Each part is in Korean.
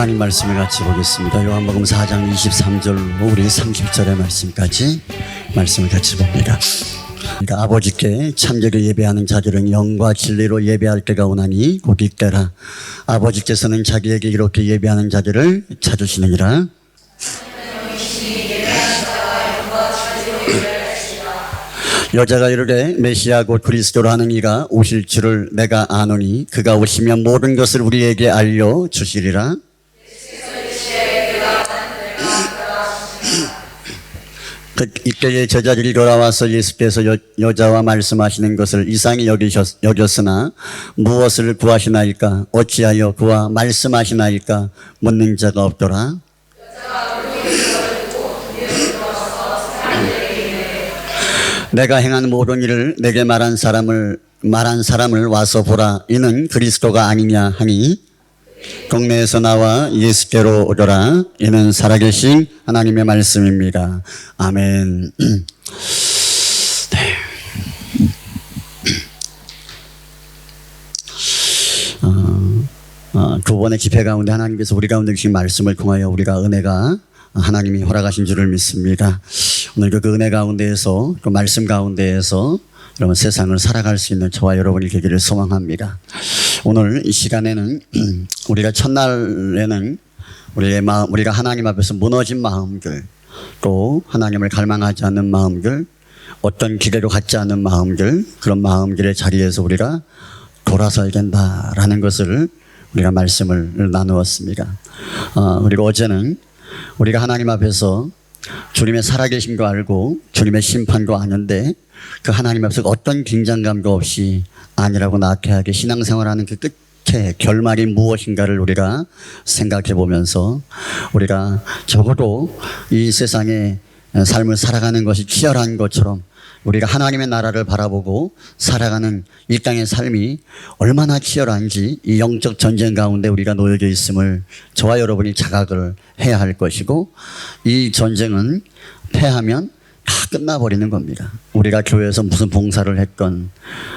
하나님 말씀을 같이 보겠습니다. 요한복음 4장 23절로 우리 30절의 말씀까지 말씀을 같이 봅니다. 그러니까 아버지께 참되게 예배하는 자들은 영과 진리로 예배할 때가 오나니 곧 이때라. 아버지께서는 자기에게 이렇게 예배하는 자들을 찾으시느니라. 여자가 이르되 메시아 곧 그리스도라는 이가 오실 줄을 내가 아노니 그가 오시면 모든 것을 우리에게 알려주시리라. 이때에 제자들이 돌아와서 예수께서 여자와 말씀하시는 것을 이상히 여겼으나 무엇을 구하시나이까 어찌하여 그와 말씀하시나이까 묻는 자가 없더라. 내가 행한 모든 일을 내게 말한 사람을 와서 보라. 이는 그리스도가 아니냐 하니 동네에서 나와 예수께로 오더라. 이는 살아계신 하나님의 말씀입니다. 아멘. 네. 두 번의 집회 가운데 하나님께서 우리 가운데 주신 말씀을 통하여 우리가 은혜가 하나님이 허락하신 줄을 믿습니다. 오늘 그 은혜 가운데에서 그 말씀 가운데에서 여러분 세상을 살아갈 수 있는 저와 여러분이 되기를 소망합니다. 오늘 이 시간에는 우리가 첫날에는 우리가 하나님 앞에서 무너진 마음들, 또 하나님을 갈망하지 않는 마음들, 어떤 기대도 갖지 않는 마음들, 그런 마음들의 자리에서 우리가 돌아서야 된다라는 것을 우리가 말씀을 나누었습니다. 그리고 어제는 우리가 하나님 앞에서 주님의 살아계심도 알고 주님의 심판도 아는데 그 하나님 앞에서 어떤 긴장감도 없이 아니라고 나태하게 신앙생활하는 그 끝에 결말이 무엇인가를 우리가 생각해 보면서 우리가 적어도 이 세상의 삶을 살아가는 것이 치열한 것처럼 우리가 하나님의 나라를 바라보고 살아가는 이 땅의 삶이 얼마나 치열한지 이 영적 전쟁 가운데 우리가 놓여져 있음을 저와 여러분이 자각을 해야 할 것이고, 이 전쟁은 패하면 다 끝나버리는 겁니다. 우리가 교회에서 무슨 봉사를 했건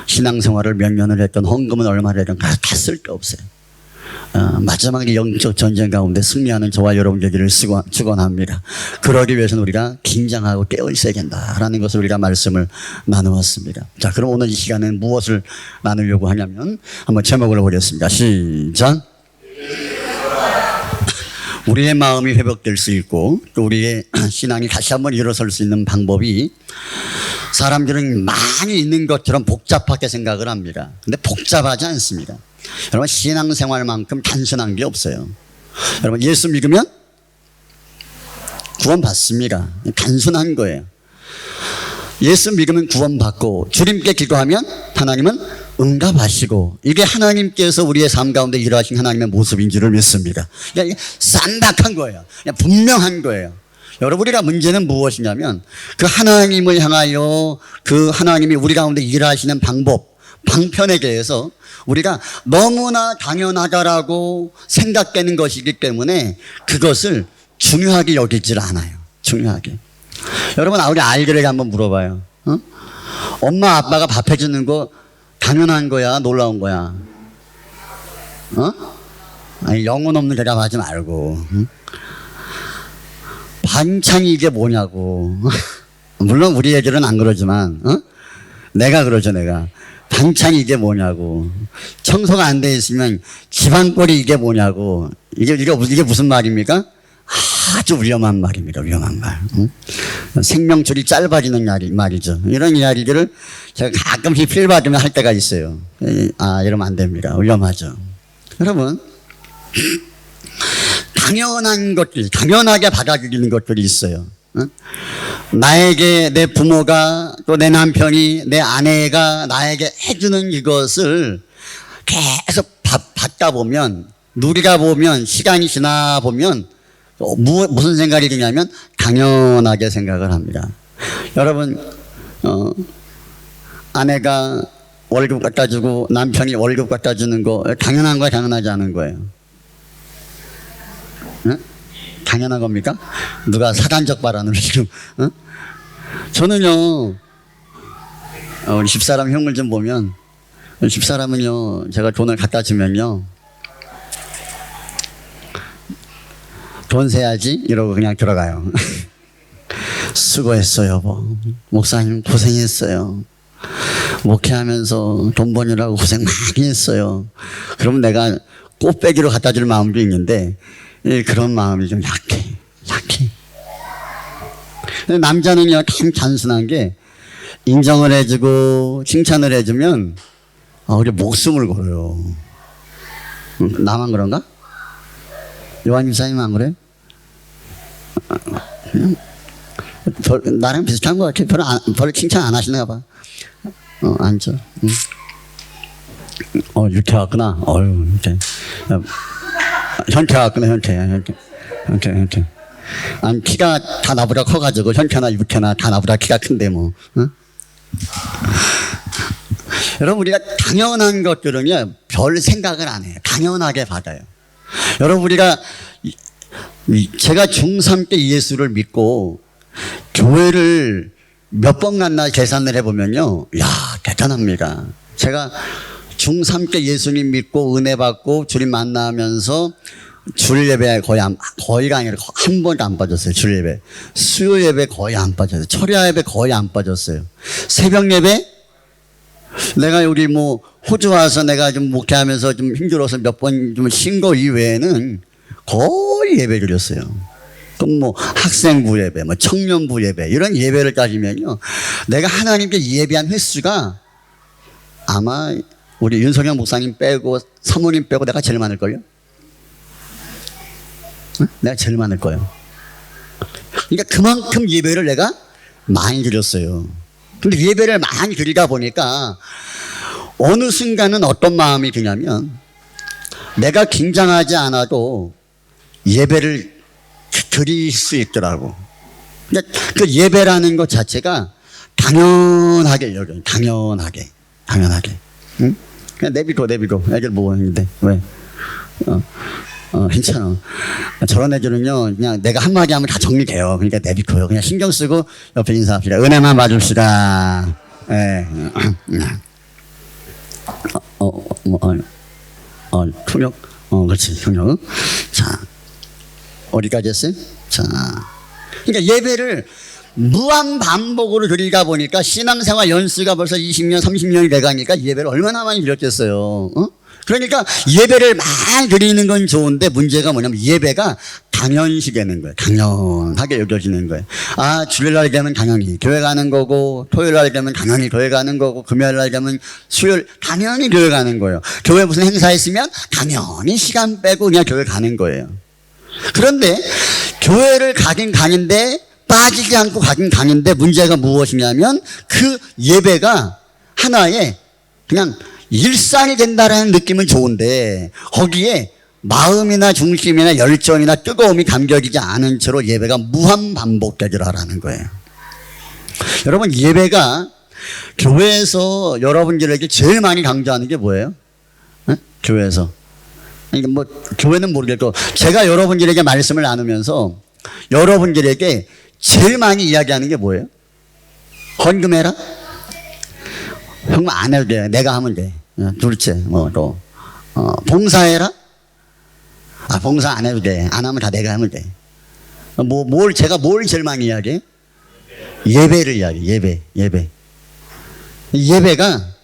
신앙생활을 몇 년을 했건 헌금은 얼마를 했건 다 쓸데없어요. 마지막에 영적 전쟁 가운데 승리하는 저와 여러분 되기를 축원합니다. 그러기 위해서는 우리가 긴장하고 깨어 있어야 된다라는 것을 우리가 말씀을 나누었습니다. 자, 그럼 오늘 이 시간에는 무엇을 나누려고 하냐면 한번 제목을 보겠습니다. 시작. 우리의 마음이 회복될 수 있고 또 우리의 신앙이 다시 한번 일어설 수 있는 방법이, 사람들은 많이 있는 것처럼 복잡하게 생각을 합니다. 근데 복잡하지 않습니다. 여러분, 신앙생활만큼 단순한 게 없어요. 여러분, 예수 믿으면 구원받습니다. 단순한 거예요. 예수 믿으면 구원받고 주님께 기도하면 하나님은 응답하시고, 이게 하나님께서 우리의 삶 가운데 일하신 하나님의 모습인 줄을 믿습니다. 그러니까 쌈박한 거예요. 그냥 분명한 거예요. 여러분, 우리가 문제는 무엇이냐면 그 하나님을 향하여 그 하나님이 우리 가운데 일하시는 방편에 대해서 우리가 너무나 당연하다라고 생각되는 것이기 때문에 그것을 중요하게 여기질 않아요. 중요하게. 여러분, 우리 아이들에게 한번 물어봐요. 엄마 아빠가 밥 해주는 거 당연한 거야, 놀라운 거야? 아니, 영혼 없는 대답하지 말고. 반찬이 이게 뭐냐고. 물론 우리 애들은 안 그러지만 내가 그러죠. 내가 반찬이 이게 뭐냐고. 청소가 안 돼 있으면 집안꼴이 이게 뭐냐고. 이게 무슨 말입니까? 아주 위험한 말입니다. 위험한 말. 생명줄이 짧아지는 말이죠. 이런 이야기들을 제가 가끔씩 필 받으면 할 때가 있어요. 이러면 안 됩니다. 위험하죠. 여러분, 당연한 것들, 당연하게 받아들이는 것들이 있어요. 나에게 내 부모가, 또 내 남편이, 내 아내가 나에게 해주는 이것을 계속 받다 보면, 누리다 보면, 시간이 지나 보면 무슨 생각이 드냐면 당연하게 생각을 합니다. 여러분, 아내가 월급 갖다 주고 남편이 월급 갖다 주는 거 당연한 거야, 당연하지 않은 거예요? 당연한 겁니까? 누가 사단적 발언을 지금? 저는요, 우리 집사람 형을 좀 보면, 집사람은요, 제가 돈을 갖다 주면요, 돈 세야지 이러고 그냥 들어가요. 수고했어요, 여보. 목사님 고생했어요. 목회하면서 돈 버느라고 고생 많이 했어요. 그럼 내가 꽃배기로 갖다 줄 마음도 있는데 그런 마음이 좀 약해. 근데 남자는요 참 단순한 게 인정을 해주고 칭찬을 해주면 우리 목숨을 걸어요. 나만 그런가? 요한 집사님 안 그래? 나랑 비슷한 것 같아. 별로 칭찬 안 하시나 봐. 앉아. 유태 왔구나. 유태. 현태 왔구나, 현태. 아니, 키가 다 나보다 커가지고, 현태나 유태나 다 나보다 키가 큰데, 뭐. 응? 여러분, 우리가 당연한 것들은요, 별 생각을 안 해요. 당연하게 받아요. 여러분, 제가 중3 때 예수를 믿고, 교회를 몇 번 갔나 계산을 해보면요. 야, 대단합니다. 제가 중3 때 예수님 믿고 은혜 받고 주님 만나면서 줄 예배 거의가 아니라 한 번도 안 빠졌어요. 줄 예배. 수요 예배 거의 안 빠졌어요. 철야 예배 거의 안 빠졌어요. 새벽 예배? 내가 여기 호주 와서 내가 좀 목회하면서 좀 힘들어서 몇 번 좀 쉰 거 이외에는 거의 예배 드렸어요. 그럼 학생부 예배, 청년부 예배, 이런 예배를 따지면요. 내가 하나님께 예배한 횟수가 아마 우리 윤석영 목사님 빼고 사모님 빼고 내가 제일 많을걸요? 응? 내가 제일 많을 거예요. 그러니까 그만큼 예배를 내가 많이 드렸어요. 근데 예배를 많이 드리다 보니까 어느 순간은 어떤 마음이 드냐면 내가 긴장하지 않아도 예배를 드릴 수 있더라고. 그러니까 그 예배라는 것 자체가 당연하게 여겨요. 당연하게. 응? 그냥 내비고. 애들 보고 있는데. 왜? 괜찮아. 저런 애들은요, 그냥 내가 한마디 하면 다 정리돼요. 그러니까 내비고요. 그냥 신경 쓰고 옆에 인사합시다. 은혜만 봐줍시다. 예. 통역? 그렇지. 통역. 자. 어디까지 했어요? 자. 그러니까 예배를 무한 반복으로 드리다 보니까 신앙생활 연수가 벌써 20년, 30년이 돼가니까 예배를 얼마나 많이 드렸겠어요. 그러니까 예배를 많이 드리는 건 좋은데 문제가 뭐냐면 예배가 당연시 되는 거예요. 당연하게 여겨지는 거예요. 주일날 되면 당연히 교회 가는 거고, 토요일날 되면 당연히 교회 가는 거고, 금요일날 되면 수요일 당연히 교회 가는 거예요. 교회 무슨 행사 있으면 당연히 시간 빼고 그냥 교회 가는 거예요. 그런데 교회를 가긴 가는데 빠지지 않고 가긴 가는데 문제가 무엇이냐면 그 예배가 하나의 그냥 일상이 된다라는 느낌은 좋은데 거기에 마음이나 중심이나 열정이나 뜨거움이 감겨지지 않은 채로 예배가 무한 반복되더라라는 거예요. 여러분, 예배가 교회에서 여러분들에게 제일 많이 강조하는 게 뭐예요? 교회에서. 그러니까 교회는 모르겠고 제가 여러분들에게 말씀을 나누면서 여러분들에게 제일 많이 이야기하는 게 뭐예요? 헌금해라? 헌금 안 해도 돼. 내가 하면 돼. 둘째, 봉사해라? 봉사 안 해도 돼. 안 하면 다 내가 하면 돼. 제가 뭘 제일 많이 이야기해? 예배를 이야기해. 예배. 예배가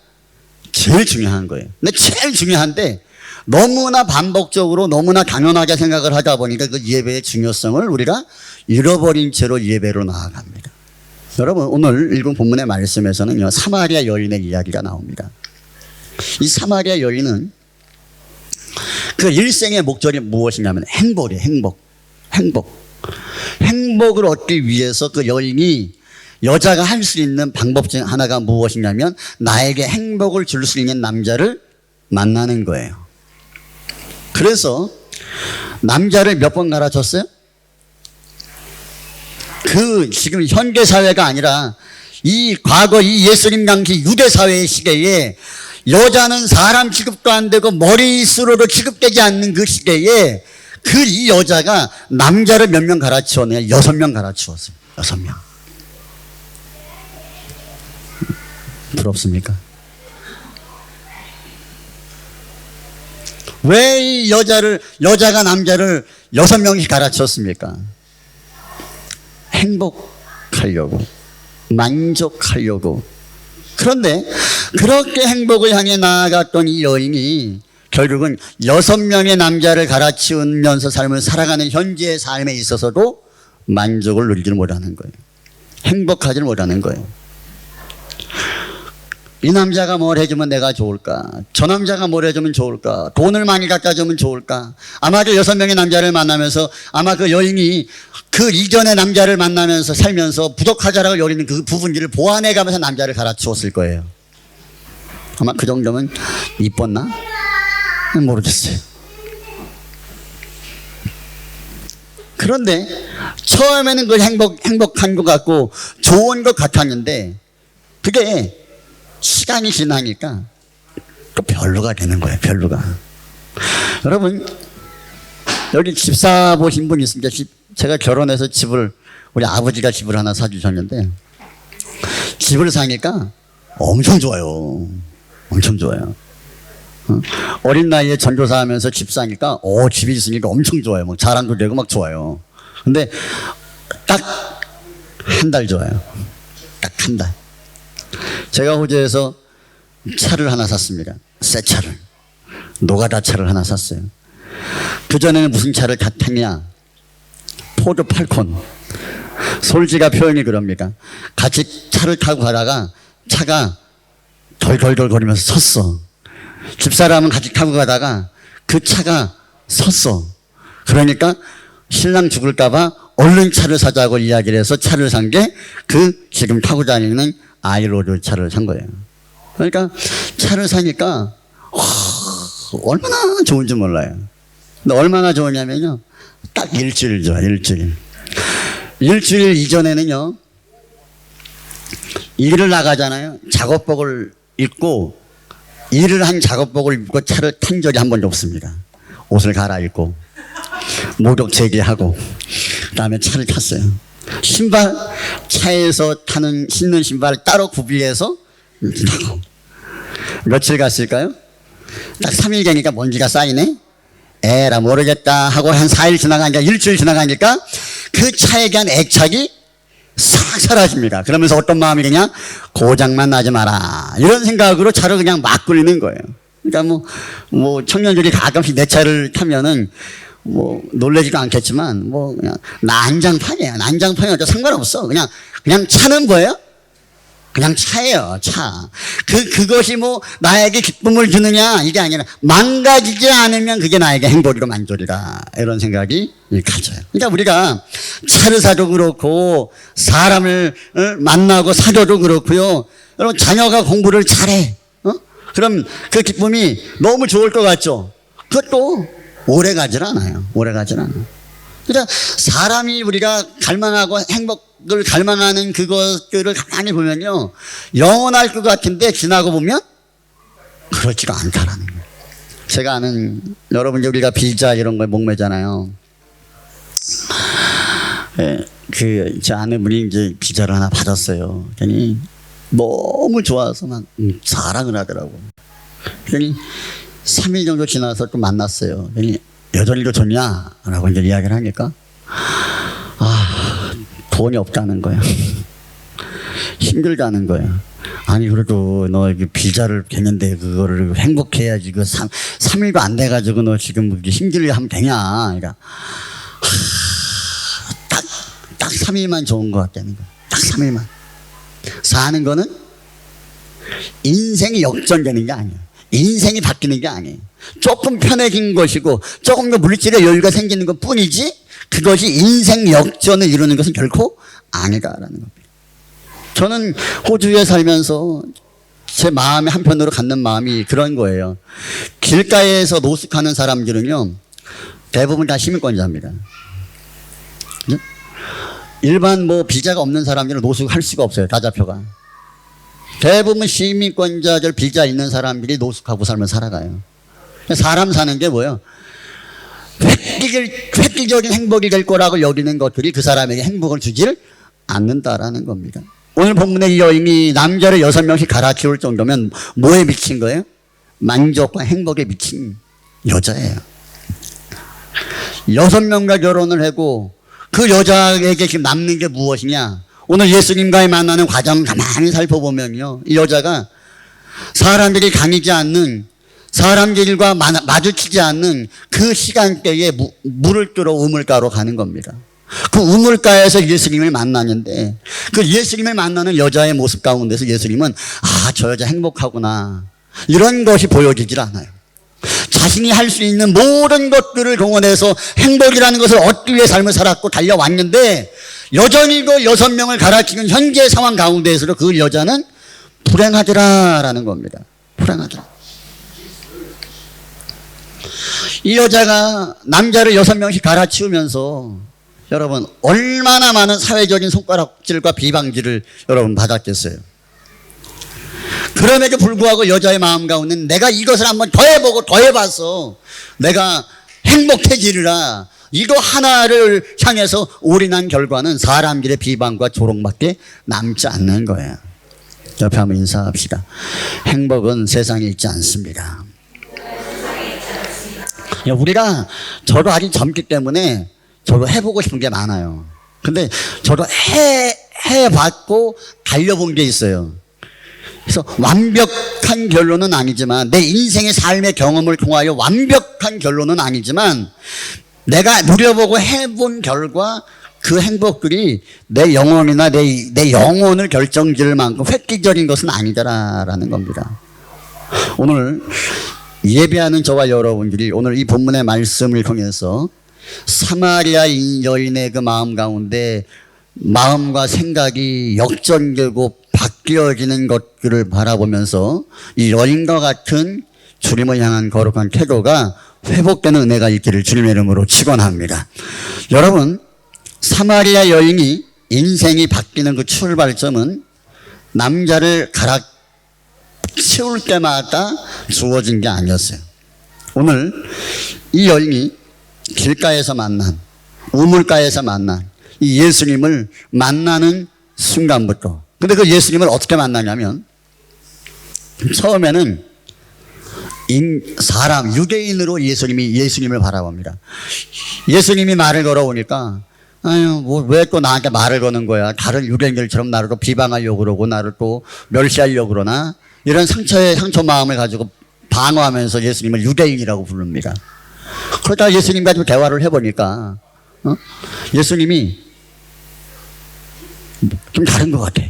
제일 중요한 거예요. 근데 제일 중요한데 너무나 반복적으로 너무나 당연하게 생각을 하다 보니까 그 예배의 중요성을 우리가 잃어버린 채로 예배로 나아갑니다. 여러분, 오늘 읽은 본문의 말씀에서는요, 사마리아 여인의 이야기가 나옵니다. 이 사마리아 여인은 그 일생의 목적이 무엇이냐면 행복이에요. 행복을 얻기 위해서 그 여인이 여자가 할 수 있는 방법 중 하나가 무엇이냐면 나에게 행복을 줄 수 있는 남자를 만나는 거예요. 그래서 남자를 몇 번 갈아쳤어요? 지금 현대 사회가 아니라 과거 이 예수님 당시 유대 사회의 시대에 여자는 사람 취급도 안 되고 머리수로도 취급되지 않는 그 시대에 이 여자가 남자를 몇 명 갈아치웠느냐? 6명 갈아치웠어요. 6명. 부럽습니까? 왜 이 여자가 남자를 6명씩 갈아치웠습니까? 행복하려고, 만족하려고. 그런데 그렇게 행복을 향해 나아갔던 이 여인이 결국은 6명의 남자를 갈아치우면서 삶을 살아가는 현재의 삶에 있어서도 만족을 누리지 못하는 거예요. 행복하지 못하는 거예요. 이 남자가 뭘 해주면 내가 좋을까? 저 남자가 뭘 해주면 좋을까? 돈을 많이 갖다 주면 좋을까? 아마도 6명의 남자를 만나면서 아마 그 여인이 그 이전의 남자를 만나면서 살면서 부족하자라고 여기는 그 부분들을 보완해 가면서 남자를 갈아치웠을 거예요. 아마 그 정도면 이뻤나? 모르겠어요. 그런데 처음에는 그 행복한 것 같고 좋은 것 같았는데 그게 시간이 지나니까 또 별로가 되는 거예요. 별로가. 여러분 여기 집사 보신 분 있습니까? 제가 결혼해서 우리 아버지가 집을 하나 사주셨는데 집을 사니까 엄청 좋아요. 엄청 좋아요. 어린 나이에 전도사 하면서 집 사니까 집이 있으니까 엄청 좋아요. 막 자랑도 되고 막 좋아요. 근데 딱 한 달 좋아요. 딱 한 달. 제가 호주에서 차를 하나 샀습니다. 새 차를. 노가다 차를 하나 샀어요. 그전에는 무슨 차를 탔냐? 포드 팔콘. 솔지가 표현이 그럽니까? 같이 차를 타고 가다가 차가 덜덜덜 거리면서 섰어. 집사람은 같이 타고 가다가 그 차가 섰어. 그러니까 신랑 죽을까봐 얼른 차를 사자고 이야기를 해서 차를 산 게 그 지금 타고 다니는 아이로드 차를 산 거예요. 그러니까 차를 사니까 얼마나 좋은지 몰라요. 근데 얼마나 좋으냐면요. 딱 일주일 좋아. 일주일 이전에는요. 일을 나가잖아요. 작업복을 입고 일을 한 작업복을 입고 차를 탄 적이 한 번도 없습니다. 옷을 갈아입고 목욕 제기하고 그다음에 차를 탔어요. 신발 차에서 신는 신발 따로 구비해서 타고 며칠 갔을까요? 딱 3일 되니까 먼지가 쌓이네. 에라 모르겠다 하고 한 4일 지나가니까 일주일 지나가니까 그 차에 대한 애착이 싹 사라집니다. 그러면서 어떤 마음이 그냥 고장만 나지 마라 이런 생각으로 차를 그냥 막 굴리는 거예요. 그러니까 뭐 청년들이 가끔씩 내 차를 타면은 뭐 놀라지도 않겠지만 뭐 그냥 난장판이에요. 난장판이어도 상관없어. 그냥 차는 뭐예요? 그냥 차예요. 차. 그것이 뭐 나에게 기쁨을 주느냐 이게 아니라 망가지지 않으면 그게 나에게 행복이고 만족이다 이런 생각이 가져요. 그러니까 우리가 차를 사도 그렇고 사람을 만나고 사줘도 그렇고요. 여러분 자녀가 공부를 잘해. 그럼 그 기쁨이 너무 좋을 것 같죠. 그것도 오래 가질 않아요. 오래 가질 않아요. 그러니까 사람이 우리가 갈망하고 행복을 갈망하는 그것들을 가만히 보면요. 영원할 것 같은데 지나고 보면 그렇지가 않다라는 거예요. 제가 아는 여러분 우리가 비자 이런 거에 목매잖아요. 제 아는 분이 이제 비자를 하나 받았어요. 그러니 너무 좋아서 막 자랑을 하더라고. 그러니 3일 정도 지나서 또 만났어요. 그러니 여전히도 좋냐? 라고 이제 이야기를 하니까 돈이 없다는 거예요. 힘들다는 거예요. 아니 그래도 너 비자를 겠는데 그거를 행복해야지. 그 3일도 안 돼가지고 너 지금 힘들게 하면 되냐? 그러니까 딱 3일만 좋은 것 같다는 거예요. 딱 3일만. 사는 거는 인생이 역전되는 게 아니에요. 인생이 바뀌는 게 아니에요. 조금 편해진 것이고 조금 더 물질의 여유가 생기는 것 뿐이지 그것이 인생 역전을 이루는 것은 결코 아니다라는 겁니다. 저는 호주에 살면서 제 마음의 한편으로 갖는 마음이 그런 거예요. 길가에서 노숙하는 사람들은요 대부분 다 시민권자입니다. 일반 비자가 없는 사람들은 노숙할 수가 없어요. 다 잡혀가. 대부분 시민권자들 비자 있는 사람들이 노숙하고 살면서 살아가요. 사람 사는 게 뭐예요? 획기적인 행복이 될 거라고 여기는 것들이 그 사람에게 행복을 주질 않는다라는 겁니다. 오늘 본문의 이 여인이 남자를 6명씩 갈아치울 정도면 뭐에 미친 거예요? 만족과 행복에 미친 여자예요. 6명과 결혼을 하고 그 여자에게 지금 남는 게 무엇이냐? 오늘 예수님과의 만나는 과정을 가만히 살펴보면요, 이 여자가 사람들이 다니지 않는, 사람들과 마주치지 않는 그 시간대에 물을 뜨러 우물가로 가는 겁니다. 그 우물가에서 예수님을 만나는데 그 예수님을 만나는 여자의 모습 가운데서 예수님은 저 여자 행복하구나, 이런 것이 보여지질 않아요. 자신이 할 수 있는 모든 것들을 동원해서 행복이라는 것을 얻기 위해 삶을 살았고 달려왔는데 여전히 그 6명을 갈아치는 현재 상황 가운데에서 그 여자는 불행하더라라는 겁니다. 불행하더라. 이 여자가 남자를 6명씩 갈아치우면서 여러분 얼마나 많은 사회적인 손가락질과 비방질을 여러분 받았겠어요. 그럼에도 불구하고 여자의 마음 가운데는 내가 이것을 한번 더 해보고 더 해봐서 내가 행복해지리라, 이거 하나를 향해서 올인한 결과는 사람들의 비방과 조롱밖에 남지 않는 거예요. 옆에 한번 인사합시다. 행복은 세상에 있지 않습니다. 우리가, 저도 아직 젊기 때문에 저도 해보고 싶은 게 많아요. 근데 저도 해봤고 달려본 게 있어요. 그래서 완벽한 결론은 아니지만, 내 인생의 삶의 경험을 통하여 완벽한 결론은 아니지만 내가 누려보고 해본 결과 그 행복들이 내 영혼이나 내 영혼을 결정지을 만큼 획기적인 것은 아니다라는 겁니다. 오늘 예배하는 저와 여러분들이 오늘 이 본문의 말씀을 통해서 사마리아 여인의 그 마음 가운데 마음과 생각이 역전되고 바뀌어지는 것들을 바라보면서 이 여인과 같은 주님을 향한 거룩한 태도가 회복되는 은혜가 있기를 주님의 이름으로 축원합니다. 여러분, 사마리아 여인이 인생이 바뀌는 그 출발점은 남자를 갈아치울 때마다 주어진 게 아니었어요. 오늘 이 여인이 길가에서 만난, 우물가에서 만난 이 예수님을 만나는 순간부터, 근데 그 예수님을 어떻게 만나냐면 처음에는 유대인으로 예수님을 바라봅니다. 예수님이 말을 걸어오니까 왜 또 나한테 말을 거는 거야? 다른 유대인들처럼 나를 또 비방하려고 그러고 나를 또 멸시하려고 그러나? 이런 상처 마음을 가지고 방어하면서 예수님을 유대인이라고 부릅니다. 그러다가 예수님과 좀 대화를 해보니까 예수님이 좀 다른 것 같아.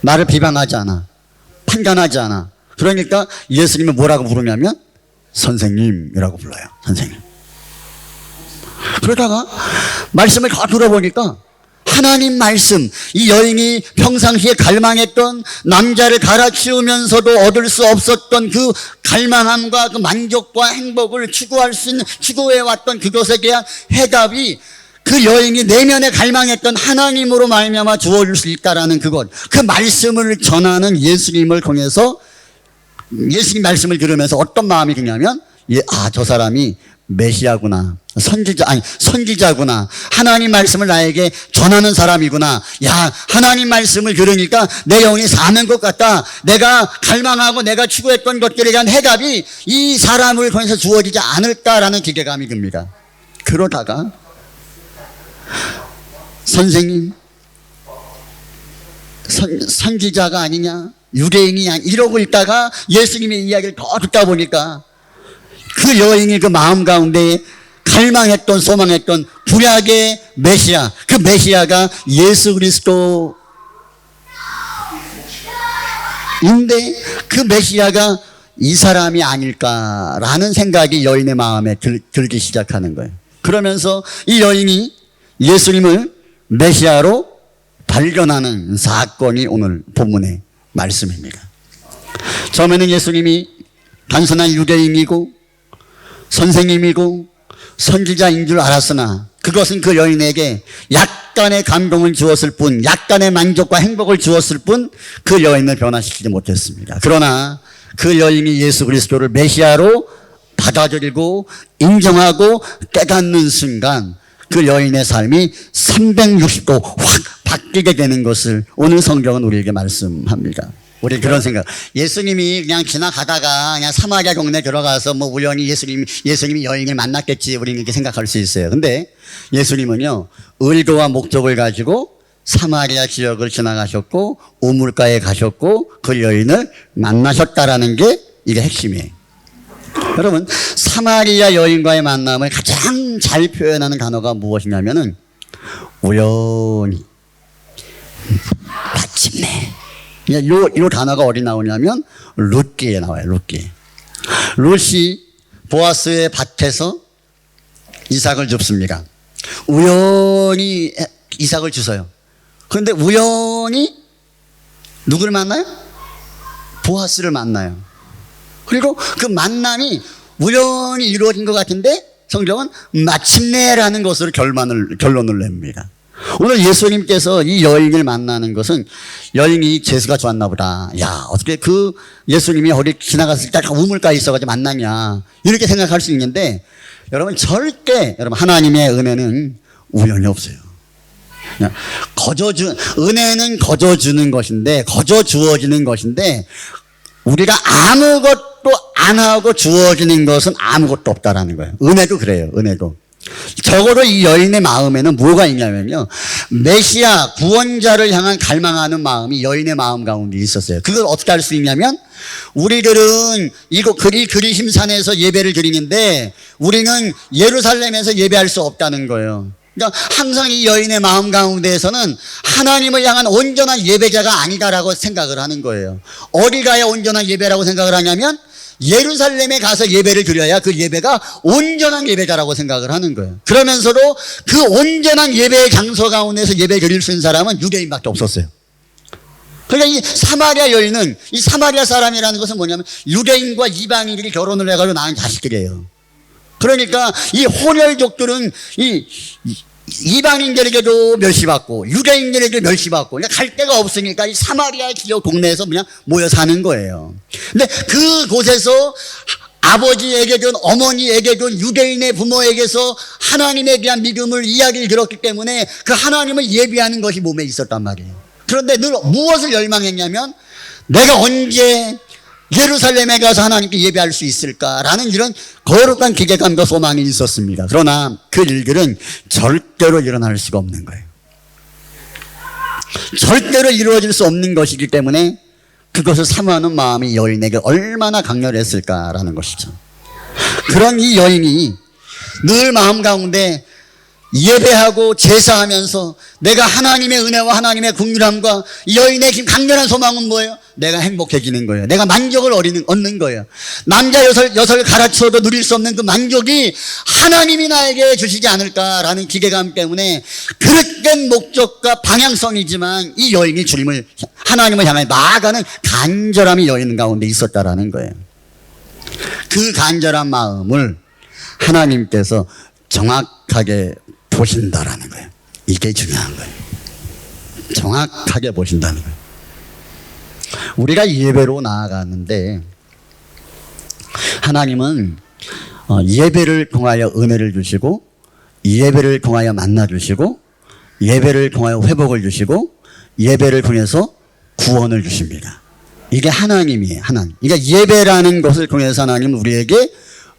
나를 비방하지 않아. 판단하지 않아. 그러니까 예수님을 뭐라고 부르냐면 선생님이라고 불러요. 선생님. 그러다가 말씀을 다 들어보니까 하나님 말씀, 이 여인이 평상시에 갈망했던, 남자를 갈아치우면서도 얻을 수 없었던 그 갈망함과 그 만족과 행복을 추구해왔던 그것에 대한 해답이 그 여인이 내면에 갈망했던 하나님으로 말미암아 주어질 수 있다라는 그것, 그 말씀을 전하는 예수님을 통해서 예수님 말씀을 들으면서 어떤 마음이 드냐면 저 사람이 메시아구나, 선지자구나, 하나님 말씀을 나에게 전하는 사람이구나. 하나님 말씀을 들으니까 내 영이 사는 것 같다. 내가 갈망하고 내가 추구했던 것들에 대한 해답이 이 사람을 통해서 주어지지 않을까라는 기대감이 듭니다. 그러다가 선생님, 선지자가 아니냐, 유대인이냐 이러고 있다가 예수님의 이야기를 더 듣다 보니까 그 여인이 그 마음 가운데 갈망했던, 소망했던 구약의 메시아, 그 메시아가 예수 그리스도인데 그 메시아가 이 사람이 아닐까라는 생각이 여인의 마음에 들기 시작하는 거예요. 그러면서 이 여인이 예수님을 메시아로 발견하는 사건이 오늘 본문의 말씀입니다. 처음에는 예수님이 단순한 유대인이고 선생님이고 선지자인 줄 알았으나 그것은 그 여인에게 약간의 감동을 주었을 뿐, 약간의 만족과 행복을 주었을 뿐 그 여인을 변화시키지 못했습니다. 그러나 그 여인이 예수 그리스도를 메시아로 받아들이고 인정하고 깨닫는 순간 그 여인의 삶이 360도 확 바뀌게 되는 것을 오늘 성경은 우리에게 말씀합니다. 우리 그런 생각. 예수님이 그냥 지나가다가 그냥 사마리아 동네 들어가서 뭐 우연히 예수님이 여인을 만났겠지. 우리는 이렇게 생각할 수 있어요. 근데 예수님은요, 의도와 목적을 가지고 사마리아 지역을 지나가셨고, 우물가에 가셨고, 그 여인을 만나셨다라는 게 이게 핵심이에요. 여러분, 사마리아 여인과의 만남을 가장 잘 표현하는 단어가 무엇이냐면은, 우연히, 마침내. 요 단어가 어디 나오냐면 룻기에 나와요. 룻기. 룻이 보아스의 밭에서 이삭을 줍습니다. 우연히 이삭을 주서요. 그런데 우연히 누구를 만나요? 보아스를 만나요. 그리고 그 만남이 우연히 이루어진 것 같은데 성경은 마침내라는 것으로 결론을 냅니다. 오늘 예수님께서 이 여인을 만나는 것은 여인이 재수가 좋았나 보다. 야, 어떻게 그 예수님이 어디 지나갔을 때 우물가에 있어가지고 만나냐. 이렇게 생각할 수 있는데 여러분 절대 하나님의 은혜는 우연이 없어요. 은혜는 거저 주는 것인데, 거저 주어지는 것인데 우리가 아무것도 안 하고 주어지는 것은 아무것도 없다라는 거예요. 은혜도 그래요. 은혜도. 적어도 이 여인의 마음에는 뭐가 있냐면요, 메시아 구원자를 향한 갈망하는 마음이 여인의 마음 가운데 있었어요. 그걸 어떻게 할 수 있냐면, 우리들은 이곳 그리심산에서 예배를 드리는데 우리는 예루살렘에서 예배할 수 없다는 거예요. 그러니까 항상 이 여인의 마음 가운데에서는 하나님을 향한 온전한 예배자가 아니다라고 생각을 하는 거예요. 어디 가야 온전한 예배라고 생각을 하냐면 예루살렘에 가서 예배를 드려야 그 예배가 온전한 예배자라고 생각을 하는 거예요. 그러면서도 그 온전한 예배의 장소 가운데서 예배 드릴 수 있는 사람은 유대인밖에 없었어요. 그러니까 이 사마리아 여인은, 이 사마리아 사람이라는 것은 뭐냐면 유대인과 이방인들이 결혼을 해가지고 낳은 자식들이에요. 그러니까 이 혼혈족들은 이 이방인들에게도 멸시받고 유대인들에게도 멸시받고 그러니까 갈 데가 없으니까 이 사마리아 지역 동네에서 그냥 모여 사는 거예요. 근데 그곳에서 아버지에게든 어머니에게든 유대인의 부모에게서 하나님에 대한 믿음을 이야기를 들었기 때문에 그 하나님을 예비하는 것이 몸에 있었단 말이에요. 그런데 늘 무엇을 열망했냐면 내가 언제 예루살렘에 가서 하나님께 예배할 수 있을까라는 이런 거룩한 기대감과 소망이 있었습니다. 그러나 그 일들은 절대로 일어날 수가 없는 거예요. 절대로 이루어질 수 없는 것이기 때문에 그것을 사모하는 마음이 여인에게 얼마나 강렬했을까라는 것이죠. 그런 이 여인이 늘 마음 가운데 예배하고 제사하면서 내가 하나님의 은혜와 하나님의 긍휼함과 여인의 강렬한 소망은 뭐예요? 내가 행복해지는 거예요. 내가 만족을 얻는 거예요. 남자 여설 갈아치워도 누릴 수 없는 그 만족이 하나님이 나에게 주시지 않을까라는 기대감 때문에 그릇된 목적과 방향성이지만 이 여인이 하나님을 향해 나아가는 간절함이 여인 가운데 있었다라는 거예요. 그 간절한 마음을 하나님께서 정확하게 보신다라는 거예요. 이게 중요한 거예요. 정확하게 보신다는 거예요. 우리가 예배로 나아가는데 하나님은 예배를 통하여 은혜를 주시고 예배를 통하여 만나 주시고 예배를 통하여 회복을 주시고 예배를 통해서 구원을 주십니다. 이게 하나님이에요. 하나님. 그러니까 예배라는 것을 통해서 하나님은 우리에게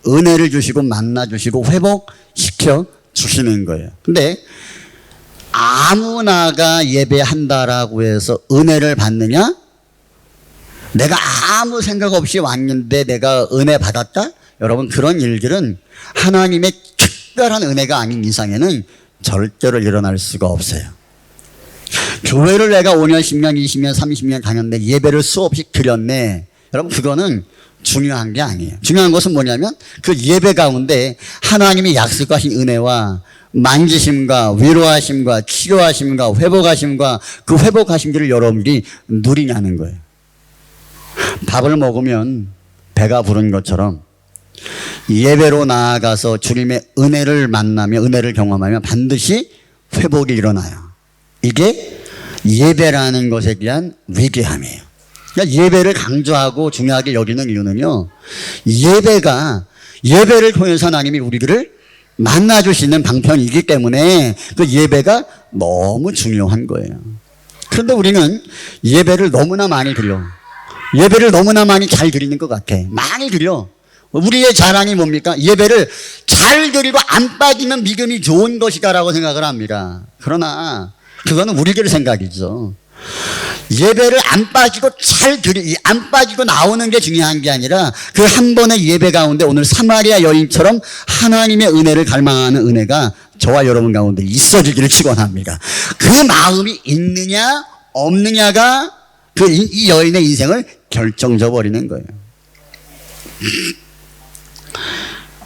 은혜를 주시고 만나 주시고 회복시켜 주시는 거예요. 근데 아무나가 예배한다라고 해서 은혜를 받느냐? 내가 아무 생각 없이 왔는데 내가 은혜 받았다? 여러분, 그런 일들은 하나님의 특별한 은혜가 아닌 이상에는 절대로 일어날 수가 없어요. 교회를 내가 5년, 10년, 20년, 30년 다녔는데 예배를 수없이 드렸네. 여러분, 그거는 중요한 게 아니에요. 중요한 것은 뭐냐면 그 예배 가운데 하나님이 약속하신 은혜와 만지심과 위로하심과 치료하심과 회복하심과 그 회복하심들을 여러분들이 누리냐는 거예요. 밥을 먹으면 배가 부른 것처럼 예배로 나아가서 주님의 은혜를 만나며 은혜를 경험하면 반드시 회복이 일어나요. 이게 예배라는 것에 대한 위대함이에요. 그러니까 예배를 강조하고 중요하게 여기는 이유는요, 예배를 통해서 하나님이 우리들을 만나주시는 방편이기 때문에 그 예배가 너무 중요한 거예요. 그런데 우리는 예배를 너무나 많이 드려. 예배를 너무나 많이 잘 드리는 것 같아. 많이 드려. 우리의 자랑이 뭡니까? 예배를 잘 드리고 안 빠지면 믿음이 좋은 것이다라고 생각을 합니다. 그러나 그거는 우리들 생각이죠. 예배를 안 빠지고 안 빠지고 나오는 게 중요한 게 아니라 그 한 번의 예배 가운데 오늘 사마리아 여인처럼 하나님의 은혜를 갈망하는 은혜가 저와 여러분 가운데 있어지기를 축원합니다. 그 마음이 있느냐 없느냐가 이 여인의 인생을 결정져 버리는 거예요.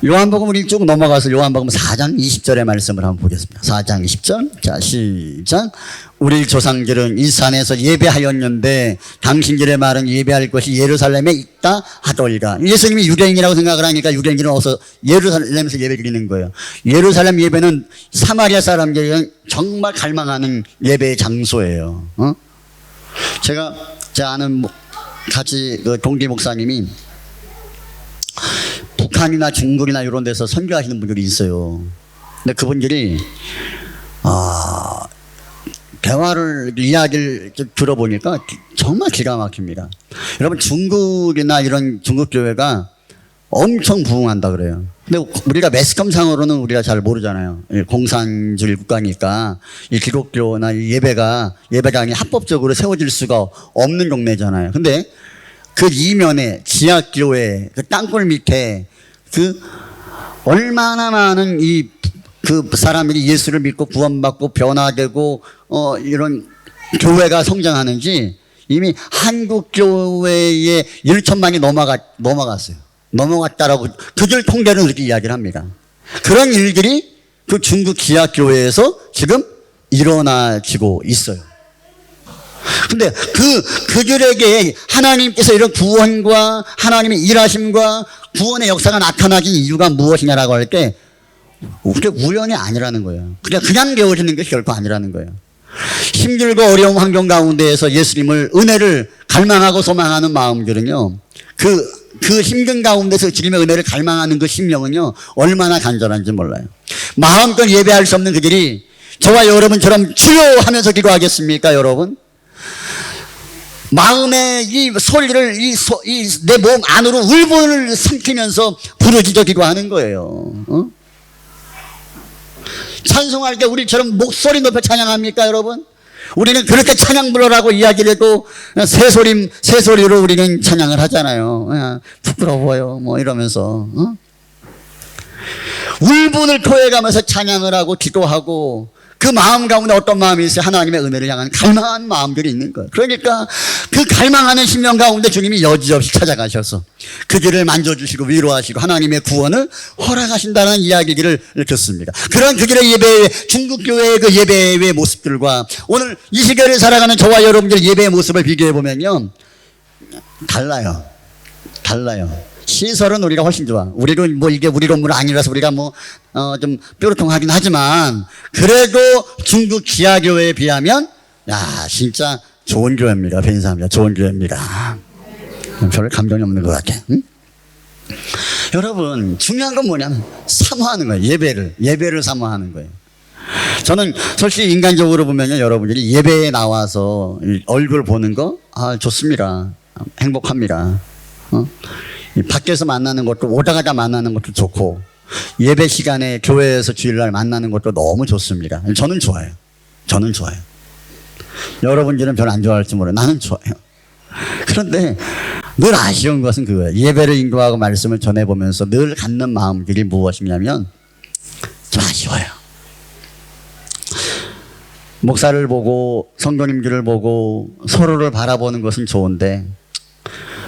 요한복음 우리 쭉 넘어가서 요한복음 4장 20절의 말씀을 한번 보겠습니다. 4장 20절. 자, 시작. 우리 조상들은 이 산에서 예배하였는데 당신들의 말은 예배할 것이 예루살렘에 있다 하더이다. 예수님이 유대인이라고 생각을 하니까 유대인들은 어서 예루살렘에서 예배 드리는 거예요. 예루살렘 예배는 사마리아 사람들은 정말 갈망하는 예배의 장소예요. 제가 제 아는 같이 동기 목사님이 북한이나 중국이나 이런 데서 선교하시는 분들이 있어요. 근데 그분들이 이야기를 들어보니까 정말 기가 막힙니다. 여러분 중국이나 이런 중국 교회가 엄청 부흥한다 그래요. 근데 우리가 매스컴상으로는 우리가 잘 모르잖아요. 공산주의 국가니까 이 기독교나 이 예배당이 합법적으로 세워질 수가 없는 동네잖아요. 근데 그 이면에 지하교회, 그 땅굴 밑에 얼마나 많은 그 사람들이 예수를 믿고 구원받고 변화되고 이런 교회가 성장하는지 이미 한국 교회에 1천만이 넘어갔어요. 넘어갔다라고 그들 통계는 그렇게 이야기를 합니다. 그런 일들이 그 중국 지하교회에서 지금 일어나지고 있어요. 근데 그들에게 하나님께서 이런 구원과 하나님의 일하심과 구원의 역사가 나타나긴 이유가 무엇이냐라고 할 때 그게 우연이 아니라는 거예요. 그냥 되어지는 것이 결코 아니라는 거예요. 힘들고 어려운 환경 가운데에서 예수님을 은혜를 갈망하고 소망하는 마음들은요. 그 힘든 가운데서 주님의 은혜를 갈망하는 그 심령은요. 얼마나 간절한지 몰라요. 마음껏 예배할 수 없는 그들이 저와 여러분처럼 주여 하면서 기도하겠습니까, 여러분? 마음의 이 소리를 내 몸 안으로 울분을 삼키면서 부르짖어 기도하는 거예요. 찬송할 때 우리처럼 목소리 높여 찬양합니까, 여러분? 우리는 그렇게 찬양 부르라고 이야기를 해도 새소리로 우리는 찬양을 하잖아요. 부끄러워요, 뭐 이러면서. 울분을 토해가면서 찬양을 하고 기도하고 그 마음 가운데 어떤 마음이 있어요? 하나님의 은혜를 향한 갈망하는 마음들이 있는 거예요. 그러니까 그 갈망하는 심령 가운데 주님이 여지없이 찾아가셔서 그들을 만져주시고 위로하시고 하나님의 구원을 허락하신다는 이야기를 듣습니다. 그런 그들의 예배, 중국교회의 그 예배의 모습들과 오늘 이 시대를 살아가는 저와 여러분들 예배의 모습을 비교해보면요. 달라요. 시설은 우리가 훨씬 좋아. 우리는 이게 우리 건물 아니라서 우리가 좀 뾰루통하긴 하지만 그래도 중국 지하교회에 비하면 진짜 좋은 교회입니다. 벤사합니다. 좋은 교회입니다. 별로 감동이 없는 것 같아. 응? 여러분 중요한 건 뭐냐면 사모하는 거예요. 예배를 사모하는 거예요. 저는 솔직히 인간적으로 보면요, 여러분들이 예배에 나와서 얼굴 보는 거 좋습니다. 행복합니다. 밖에서 만나는 것도 오다가다 만나는 것도 좋고 예배 시간에 교회에서 주일날 만나는 것도 너무 좋습니다. 저는 좋아요. 여러분들은 별로 안 좋아할지 몰라요. 나는 좋아요. 그런데 늘 아쉬운 것은 그거예요. 예배를 인도하고 말씀을 전해보면서 늘 갖는 마음들이 무엇이냐면 좀 아쉬워요. 목사를 보고 성도님들을 보고 서로를 바라보는 것은 좋은데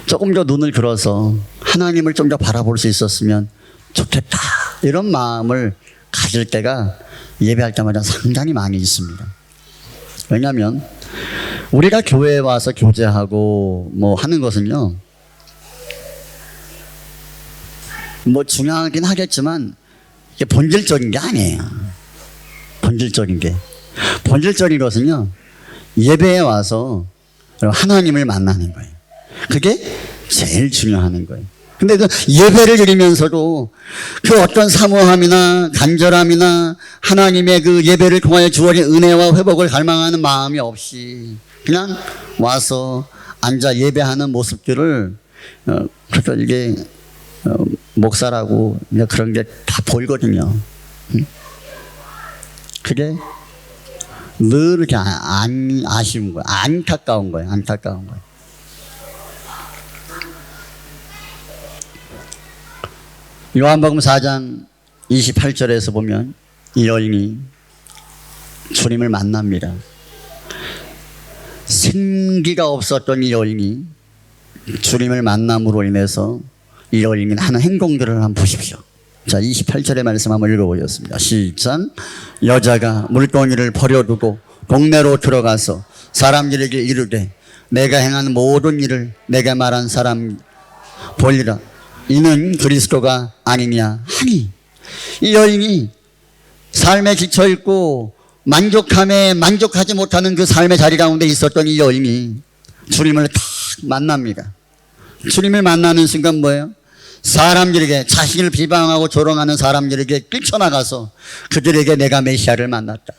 조금 더 눈을 들어서 하나님을 좀 더 바라볼 수 있었으면 좋겠다. 이런 마음을 가질 때가 예배할 때마다 상당히 많이 있습니다. 왜냐하면 우리가 교회에 와서 교제하고 하는 것은요. 중요하긴 하겠지만 이게 본질적인 게 아니에요. 본질적인 것은요. 예배에 와서 하나님을 만나는 거예요. 그게 제일 중요한 거예요. 근데 그 예배를 드리면서도 그 어떤 사모함이나 간절함이나 하나님의 그 예배를 통하여 주어진 은혜와 회복을 갈망하는 마음이 없이 그냥 와서 앉아 예배하는 모습들을 그래서 이게 목사라고 그런 게 다 보이거든요. 그게 늘 이렇게 아쉬운 거예요. 안타까운 거예요. 안타까운 거예요. 요한복음 4장 28절에서 보면 이 여인이 주님을 만납니다. 생기가 없었던 이 여인이 주님을 만남으로 인해서 이 여인이 하는 행동들을 한번 보십시오. 자, 28절의 말씀 한번 읽어보겠습니다. 시작. 여자가 물동이를 버려두고 동네로 들어가서 사람들에게 이르되 내가 행한 모든 일을 내가 말한 사람 보리라. 이는 그리스도가 아니냐 하니, 이 여인이 삶에 지쳐있고 만족하지 못하는 그 삶의 자리 가운데 있었던 이 여인이 주님을 탁 만납니다. 주님을 만나는 순간 뭐예요? 사람들에게, 자신을 비방하고 조롱하는 사람들에게 뛰쳐나가서 그들에게 내가 메시아를 만났다,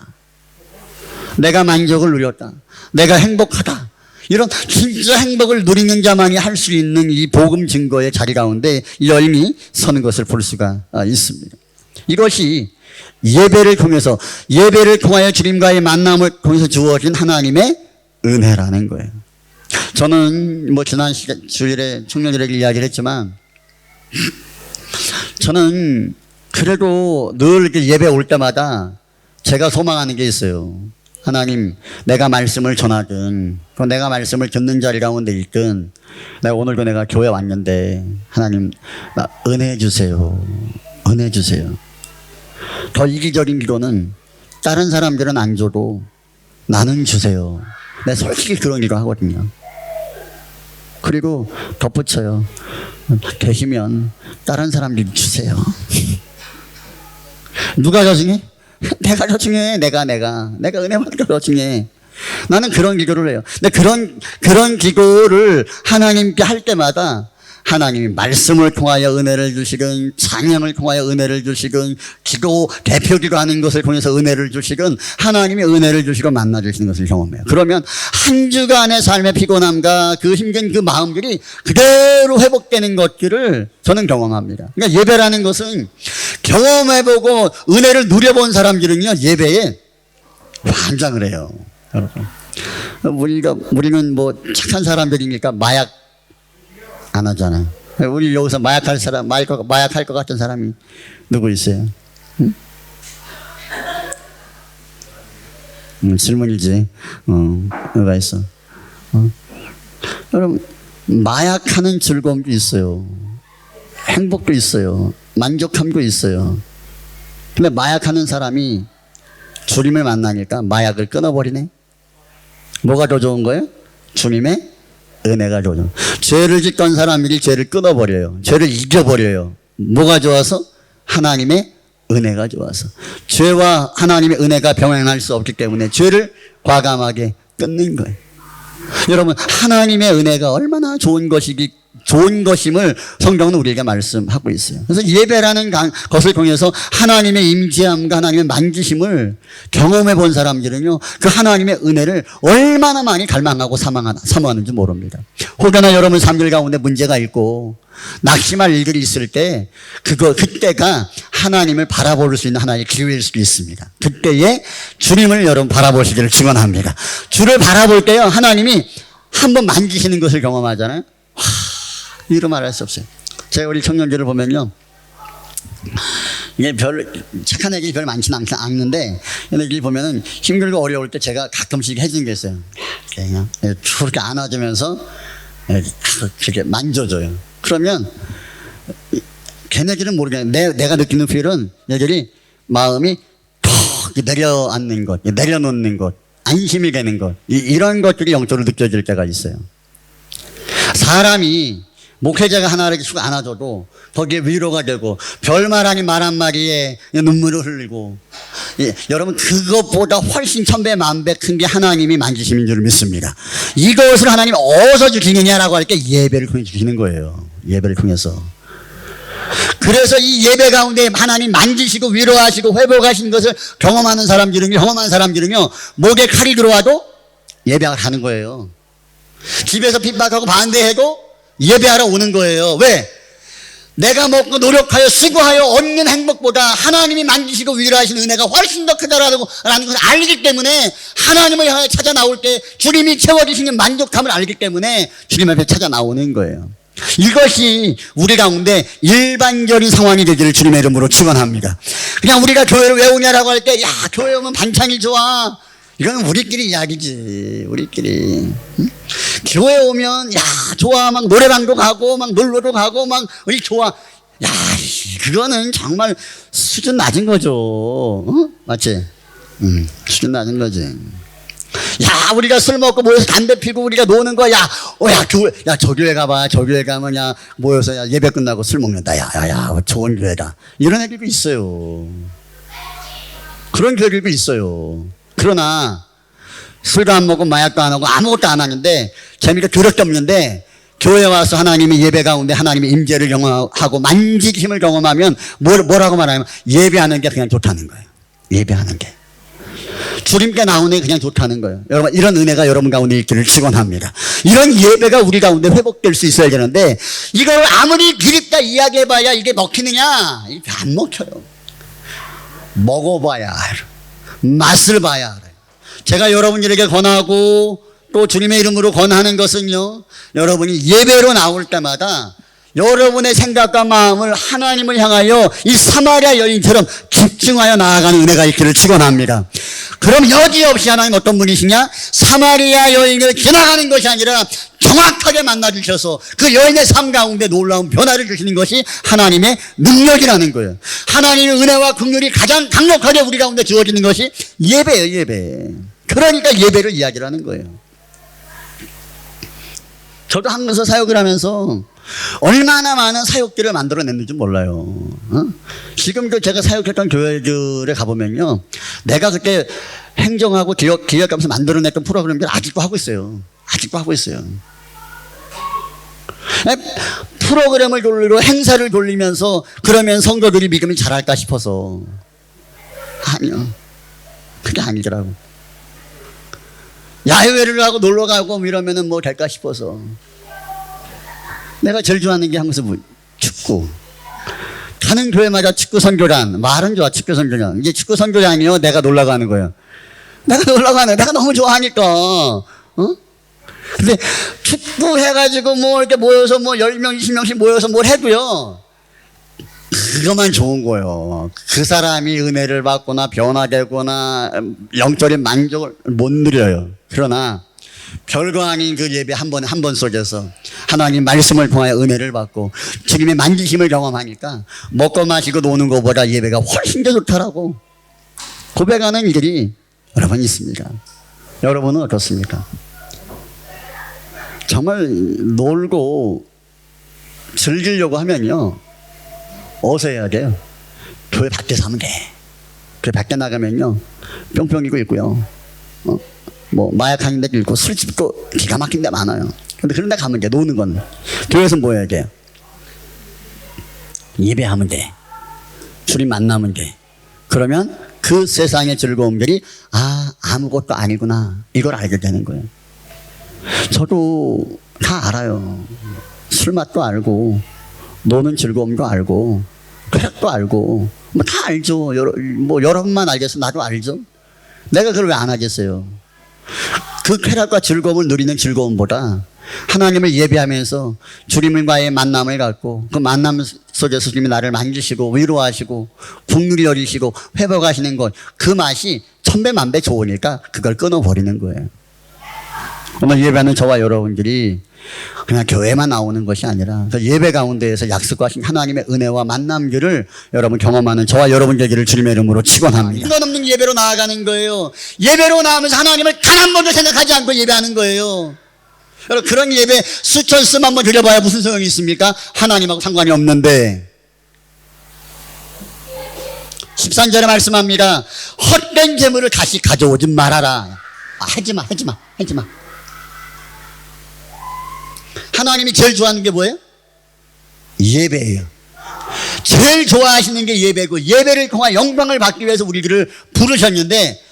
내가 만족을 누렸다, 내가 행복하다, 이런 진짜 행복을 누리는 자만이 할 수 있는 이 복음 증거의 자리 가운데 이 여인이 서는 것을 볼 수가 있습니다. 이것이 예배를 통하여 주님과의 만남을 통해서 주어진 하나님의 은혜라는 거예요. 저는 지난 주일에 청년들에게 이야기를 했지만, 저는 그래도 늘 이렇게 예배 올 때마다 제가 소망하는 게 있어요. 하나님, 내가 말씀을 전하든, 내가 말씀을 듣는 자리 가운데 있든, 오늘도 내가 교회 왔는데, 하나님, 나 은혜 주세요. 은혜 주세요. 더 이기적인 기도는 다른 사람들은 안 줘도 나는 주세요. 내가 솔직히 그런 기도 하거든요. 그리고 덧붙여요. 되시면 다른 사람들이 주세요. 누가 저중에? 내가 저중에. 내가 은혜 받을 저중에. 나는 그런 기도를 해요. 근데 그런 기도를 하나님께 할 때마다 하나님이 말씀을 통하여 은혜를 주시건, 찬양을 통하여 은혜를 주시건, 기도 대표 기도하는 것을 통해서 은혜를 주시건, 하나님이 은혜를 주시고 만나 주시는 것을 경험해요. 그러면 한 주간의 삶의 피곤함과 그 힘든 그 마음들이 그대로 회복되는 것들을 저는 경험합니다. 그러니까 예배라는 것은 경험해보고 은혜를 누려본 사람들은요, 예배에 환장을 해요. 여러분, 우리는 착한 사람들이니까 마약 안 하잖아. 우리 여기서 마약할 것 같은 사람이 누구 있어요? 응? 질문이지. 누가 있어? 여러분, 마약하는 즐거움도 있어요. 행복도 있어요. 만족함도 있어요. 근데 마약하는 사람이 주님을 만나니까 마약을 끊어버리네. 뭐가 더 좋은 거예요? 주님의 은혜가 좋죠. 죄를 짓던 사람들이 죄를 끊어버려요. 죄를 이겨버려요. 뭐가 좋아서? 하나님의 은혜가 좋아서. 죄와 하나님의 은혜가 병행할 수 없기 때문에 죄를 과감하게 끊는 거예요. 여러분, 하나님의 은혜가 얼마나 좋은 것임을 성경은 우리에게 말씀하고 있어요. 그래서 예배라는 것을 통해서 하나님의 임재함과 하나님의 만지심을 경험해 본 사람들은요, 그 하나님의 은혜를 얼마나 많이 갈망하고 사모하는지 모릅니다. 혹여나 여러분 삶들 가운데 문제가 있고 낙심할 일들이 있을 때 그때가 하나님을 바라볼 수 있는 하나의 기회일 수도 있습니다. 그때에 주님을 여러분 바라보시기를 축원합니다. 주를 바라볼 때요, 하나님이 한번 만지시는 것을 경험하잖아요. 이루 말할 수 없어요. 제가 우리 청년들을 보면요, 이게 착한 애들이 별 많지는 않는데, 얘네들이 보면은 힘들고 어려울 때 제가 가끔씩 해주는 게 있어요. 그냥 그렇게 안아주면서 이렇게 만져줘요. 그러면 걔네들은 모르겠는데 내가 느끼는 필은 얘들이 마음이 턱 내려앉는 것, 내려놓는 것, 안심이 되는 것, 이런 것들이 영적으로 느껴질 때가 있어요. 사람이 목회자가 하나를 쭉 안아줘도 거기에 위로가 되고, 별말 아닌 말 한마디에 눈물을 흘리고, 여러분, 그것보다 훨씬 천배 만배 큰 게 하나님이 만지심인 줄 믿습니다. 이것을 하나님이 어디서 주시느냐라고 할 때 예배를 통해 주시는 거예요. 예배를 통해서. 그래서 이 예배 가운데 하나님 만지시고 위로하시고 회복하시는 것을 경험한 사람들은요, 목에 칼이 들어와도 예배를 하는 거예요. 집에서 핍박하고 반대해도 예배하러 오는 거예요. 왜? 내가 먹고 노력하여 수고하여 얻는 행복보다 하나님이 만지시고 위로하시는 은혜가 훨씬 더 크다라는 것을 알기 때문에 하나님을 향해 찾아 나올 때 주님이 채워주시는 만족함을 알기 때문에 주님 앞에 찾아 나오는 거예요. 이것이 우리 가운데 일반적인 상황이 되기를 주님의 이름으로 축원합니다. 그냥 우리가 교회를 왜 오냐라고 할 때, 야, 교회 오면 반찬이 좋아. 이건 우리끼리 이야기지, 우리끼리. 응? 교회 오면, 야, 좋아. 막 노래방도 가고, 막 놀러도 가고, 막, 우리 좋아. 야, 그거는 정말 수준 낮은 거죠. 어? 맞지? 수준 낮은 거지. 야, 우리가 술 먹고 모여서 담배 피고 우리가 노는 거야. 야, 교회, 야, 저 교회 가봐. 저 교회 가면, 야, 모여서, 야, 예배 끝나고 술 먹는다. 야, 좋은 교회다. 이런 애들도 있어요. 그런 교회들도 있어요. 그러나, 술도 안 먹고 마약도 안 하고 아무것도 안 하는데, 재미가 더럽게 없는데, 교회 와서 하나님의 예배 가운데 하나님의 임재를 경험하고 만지심을 경험하면 뭐라고 말하면 예배하는 게 그냥 좋다는 거예요. 예배하는 게. 주님께 나오는 게 그냥 좋다는 거예요. 여러분, 이런 은혜가 여러분 가운데 있기를 축원합니다. 이런 예배가 우리 가운데 회복될 수 있어야 되는데, 이걸 아무리 기립다 이야기해봐야 이게 먹히느냐? 이게 안 먹혀요. 먹어봐야 알아요. 맛을 봐야 알아요. 제가 여러분들에게 권하고 또 주님의 이름으로 권하는 것은요, 여러분이 예배로 나올 때마다 여러분의 생각과 마음을 하나님을 향하여 이 사마리아 여인처럼 집중하여 나아가는 은혜가 있기를 축원합니다. 그럼 여지없이 하나님 어떤 분이시냐? 사마리아 여인을 지나가는 것이 아니라 정확하게 만나주셔서 그 여인의 삶 가운데 놀라운 변화를 주시는 것이 하나님의 능력이라는 거예요. 하나님의 은혜와 긍휼이 가장 강력하게 우리 가운데 주어지는 것이 예배예요, 예배. 그러니까 예배를 이야기를 하는 거예요. 저도 한국에서 사역을 하면서 얼마나 많은 사역들을 만들어냈는지 몰라요. 지금 제가 사역했던 교회들에 가보면요, 내가 그때 행정하고 기획하면서 만들어냈던 프로그램들 아직도 하고 있어요. 아직도 하고 있어요. 프로그램을 돌리고 행사를 돌리면서 그러면 성도들이 믿음이 자랄까 싶어서. 아니요, 그게 아니더라고. 야외를 하고 놀러 가고 이러면은 뭐 될까 싶어서. 내가 제일 좋아하는 게 한국에서 축구. 가는 교회마다 축구 선교단. 말은 좋아, 축구 선교단. 이게 축구 선교단이요, 내가 놀러 가는 거예요. 내가 너무 좋아하니까. 어? 근데 축구 해가지고 뭐 이렇게 모여서 뭐 10명, 20명씩 모여서 뭘 해도요, 그것만 좋은 거예요. 그 사람이 은혜를 받거나 변화되거나 영적인 만족을 못 누려요. 그러나 별거 아닌 그 예배 한 번 속에서 하나님 말씀을 통하여 은혜를 받고 주님의 만지심을 경험하니까 먹고 마시고 노는 것보다 예배가 훨씬 더 좋더라고. 고백하는 일들이 여러 번 있습니다. 여러분은 어떻습니까? 정말 놀고 즐기려고 하면요, 어디서 해야 돼요? 교회 밖에서 하면 돼. 교회 밖에 나가면요, 뿅뿅이고 있고요, 뭐 마약하는 데도 있고 술집도 기가 막힌 데 많아요. 근데 그런 데 가면 돼. 노는 건. 교회에서 뭐 해야 돼요? 예배하면 돼. 주님 만나면 돼. 그러면 그 세상의 즐거움들이 아무것도 아니구나, 이걸 알게 되는 거예요. 저도 다 알아요. 술 맛도 알고 노는 즐거움도 알고 쾌락도 알고 뭐 다 알죠. 여러분만 알겠어. 나도 알죠. 내가 그걸 왜 안 하겠어요? 그 쾌락과 즐거움을 누리는 즐거움보다 하나님을 예배하면서 주님과의 만남을 갖고 그 만남 속에서 주님이 나를 만지시고 위로하시고 긍휼히 여기시고 회복하시는 것, 그 맛이 천배 만배 좋으니까 그걸 끊어버리는 거예요. 오늘 예배하는 저와 여러분들이 그냥 교회만 나오는 것이 아니라 그 예배 가운데에서 약속하신 하나님의 은혜와 만남들을 여러분 경험하는 저와 여러분 되기를 주님의 이름으로 축원합니다. 근거 없는 예배로 나아가는 거예요. 예배로 나오면서 하나님을 단 한 번도 생각하지 않고 예배하는 거예요. 여러분, 그런 예배 수천 수만 번 드려봐야 무슨 소용이 있습니까? 하나님하고 상관이 없는데. 13절에 말씀합니다. 헛된 재물을 다시 가져오지 말아라. 하지마. 하나님이 제일 좋아하는 게 뭐예요? 예배예요. 제일 좋아하시는 게 예배고, 예배를 통한 영광을 받기 위해서 우리들을 부르셨는데,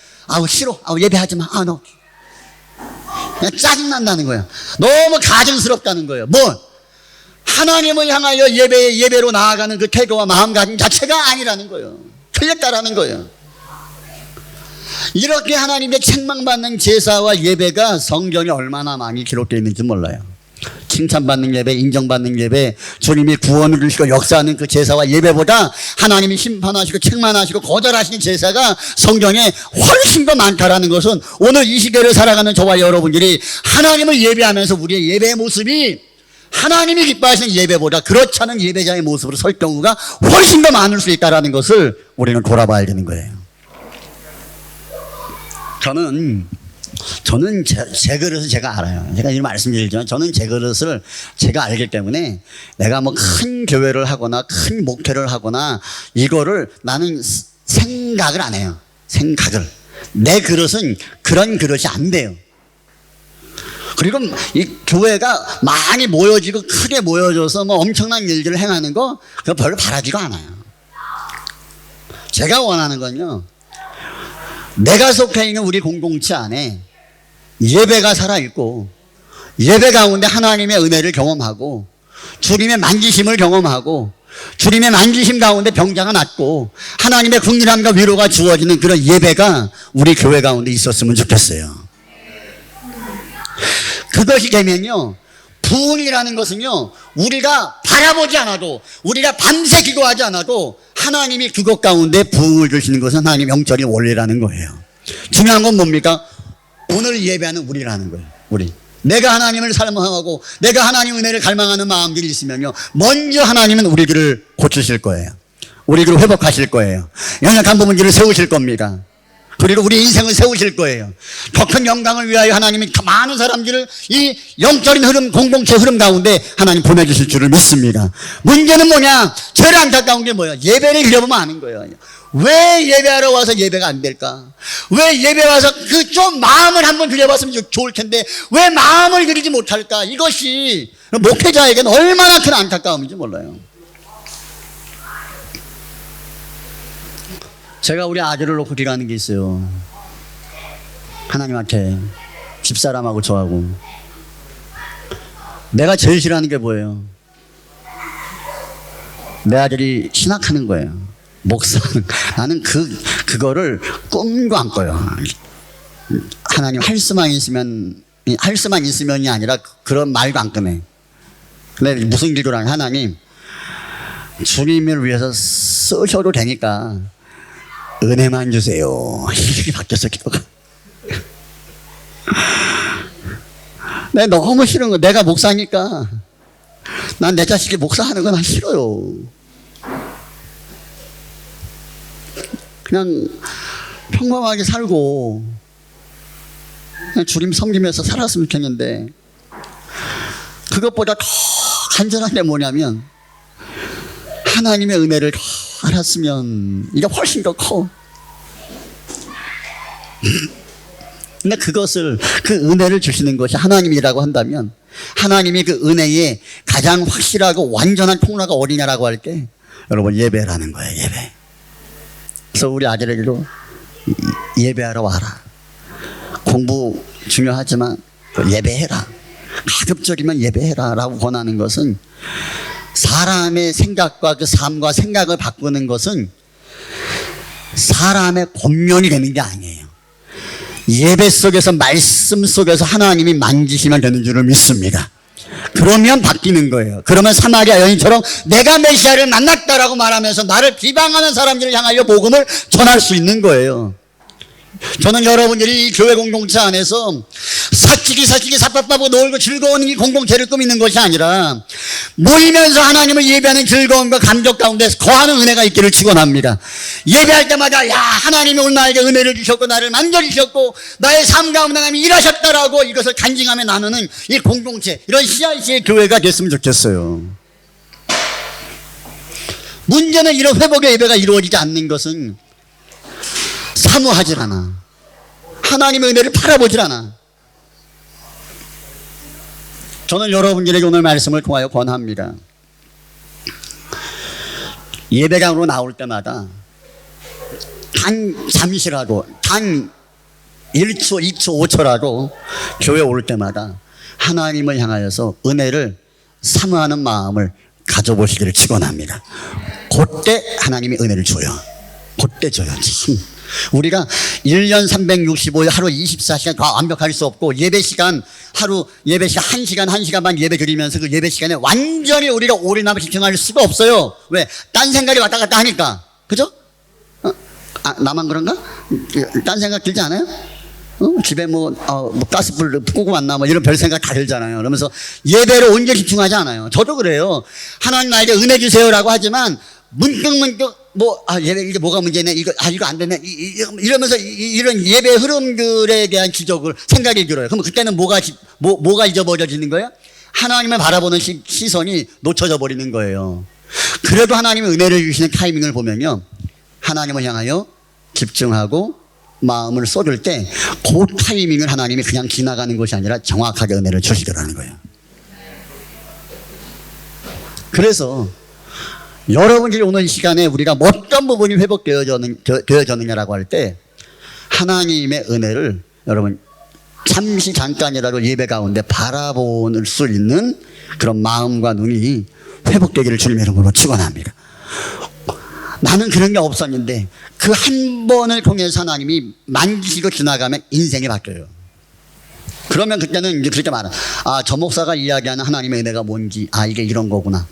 싫어. 예배하지 마. 너. 그냥 짜증난다는 거예요. 너무 가증스럽다는 거예요. 뭐? 하나님을 향하여 예배로 나아가는 그 태도와 마음가짐 자체가 아니라는 거예요. 틀렸다라는 거예요. 이렇게 하나님의 책망받는 제사와 예배가 성경에 얼마나 많이 기록되어 있는지 몰라요. 칭찬받는 예배, 인정받는 예배, 주님이 구원을 주시고 역사하는 그 제사와 예배보다 하나님이 심판하시고 책망하시고 거절하시는 제사가 성경에 훨씬 더 많다라는 것은 오늘 이 시대를 살아가는 저와 여러분들이 하나님을 예배하면서 우리의 예배의 모습이 하나님이 기뻐하시는 예배보다 그렇지 않은 예배자의 모습으로 설 경우가 훨씬 더 많을 수 있다는 것을 우리는 돌아봐야 되는 거예요. 저는 제 그릇을 제가 알아요. 제가 이런 말씀드리지만 저는 제 그릇을 제가 알기 때문에 내가 뭐 큰 교회를 하거나 큰 목회를 하거나 이거를 나는 생각을 안 해요. 생각을. 내 그릇은 그런 그릇이 안 돼요. 그리고 이 교회가 많이 모여지고 크게 모여져서 뭐 엄청난 일들을 행하는 거 그거 별로 바라지도 않아요. 제가 원하는 건요, 내가 속해 있는 우리 공동체 안에 예배가 살아있고 예배 가운데 하나님의 은혜를 경험하고 주님의 만지심을 경험하고 주님의 만지심 가운데 병자가 낫고 하나님의 긍휼함과 위로가 주어지는 그런 예배가 우리 교회 가운데 있었으면 좋겠어요. 그것이 되면요, 부흥이라는 것은요, 우리가 바라보지 않아도, 우리가 밤새 기도하지 않아도 하나님이 그것 가운데 부흥을 주시는 것은 하나님 영적인 원리라는 거예요. 중요한 건 뭡니까? 오늘 예배하는 우리라는 거예요. 우리. 내가 하나님을 사랑하고 내가 하나님 은혜를 갈망하는 마음들이 있으면요, 먼저 하나님은 우리들을 고치실 거예요. 우리들을 회복하실 거예요. 연약한 부분들을 세우실 겁니다. 그리고 우리 인생을 세우실 거예요. 더 큰 영광을 위하여 하나님이 많은 사람들을 이 영적인 흐름, 공동체 흐름 가운데 하나님 보내주실 줄을 믿습니다. 문제는 뭐냐? 제일 안타까운 게 뭐예요? 예배를 잃어보면 아는 거예요. 왜 예배하러 와서 예배가 안 될까? 왜 예배 와서 그 좀 마음을 한번 들여봤으면 좋을 텐데 왜 마음을 들이지 못할까? 이것이 목회자에게는 얼마나 큰 안타까움인지 몰라요. 제가 우리 아들을 놓고 기도하는 게 있어요. 하나님한테, 집사람하고 저하고. 내가 제일 싫어하는 게 뭐예요? 내 아들이 신학하는 거예요. 목사하는. 나는 그거를 꿈도 안 꿔요. 하나님 할 수만 있으면이 아니라 그런 말도 안 꺼내. 근데 무슨 기도를 하냐? 하나님, 주님을 위해서 쓰셔도 되니까 은혜만 주세요. 이렇게 바뀌었어, 기도가. 내가 너무 싫은 거. 내가 목사니까 난 내 자식이 목사하는 건 난 싫어요. 그냥 평범하게 살고 그냥 주님 섬기면서 살았으면 좋겠는데, 그것보다 더 간절한 게 뭐냐면 하나님의 은혜를 더 알았으면 이게 훨씬 더 커. 근데 그것을, 그 은혜를 주시는 것이 하나님이라고 한다면 하나님이 그 은혜의 가장 확실하고 완전한 통로가 어디냐라고 할 때 여러분, 예배라는 거예요. 예배. 그래서 우리 아들에게도 예배하러 와라. 공부 중요하지만 예배해라. 가급적이면 예배해라 라고 권하는 것은, 사람의 생각과 그 삶과 생각을 바꾸는 것은 사람의 권면이 되는 게 아니에요. 예배 속에서, 말씀 속에서 하나님이 만지시면 되는 줄을 믿습니다. 그러면 바뀌는 거예요. 그러면 사마리아 여인처럼 내가 메시아를 만났다라고 말하면서 나를 비방하는 사람들을 향하여 복음을 전할 수 있는 거예요. 저는 여러분들이 이 교회 공동체 안에서 사치기 삿밥하고 놀고 즐거운 이 공동체를 꾸미는 것이 아니라 모이면서 하나님을 예배하는 즐거움과 감격 가운데 거하는 은혜가 있기를 축원합니다. 예배할 때마다, 야, 하나님이 오늘 나에게 은혜를 주셨고 나를 만져주셨고 나의 삶 가운데 하나님이 일하셨다라고 이것을 간증하며 나누는 이 공동체, 이런 CRC의 교회가 됐으면 좋겠어요. 문제는 이런 회복의 예배가 이루어지지 않는 것은 사모하질 않아. 하나님의 은혜를 바라보질 않아. 저는 여러분들에게 오늘 말씀을 통하여 권합니다. 예배장으로 나올 때마다 단 잠시라도, 단 1초, 2초, 5초라도 교회 올 때마다 하나님을 향하여서 은혜를 사모하는 마음을 가져보시기를 축원합니다. 그때 하나님이 은혜를 줘요. 그때 줘요. 우리가 1년 365일 하루 24시간 다 완벽할 수 없고 예배 시간 하루 예배 시간 1시간 1시간 반 예배 드리면서 그 예배 시간에 완전히 우리가 올인하고 집중할 수가 없어요. 왜? 딴 생각이 왔다 갔다 하니까. 그죠? 나만 그런가? 딴 생각 들지 않아요? 집에 뭐 가스불 끄고 왔나 뭐 이런 별 생각 다 들잖아요. 그러면서 예배를 온전히 집중하지 않아요. 저도 그래요. 하나님 나에게 은혜 주세요라고 하지만 문득 예배 이게 뭐가 문제네 이거 안 되네 이러면서 이런 예배 흐름들에 대한 지적을 생각이 들어요. 그럼 그때는 뭐가 잊어버려지는 거예요? 하나님을 바라보는 시선이 놓쳐져 버리는 거예요. 그래도 하나님의 은혜를 주시는 타이밍을 보면요, 하나님을 향하여 집중하고 마음을 쏟을 때 그 타이밍을 하나님이 그냥 지나가는 것이 아니라 정확하게 은혜를 주시더라는 거예요. 그래서 여러분들이 오는 시간에 우리가 어떤 부분이 회복되어졌느냐라고 할 때 하나님의 은혜를 여러분 잠시 잠깐이라도 예배 가운데 바라볼 수 있는 그런 마음과 눈이 회복되기를 주님의 이름으로 축원합니다. 나는 그런 게 없었는데 그 한 번을 통해서 하나님이 만지시고 지나가면 인생이 바뀌어요. 그러면 그때는 이제 그렇게 말해. 저 목사가 이야기하는 하나님의 은혜가 뭔지, 이게 이런 거구나.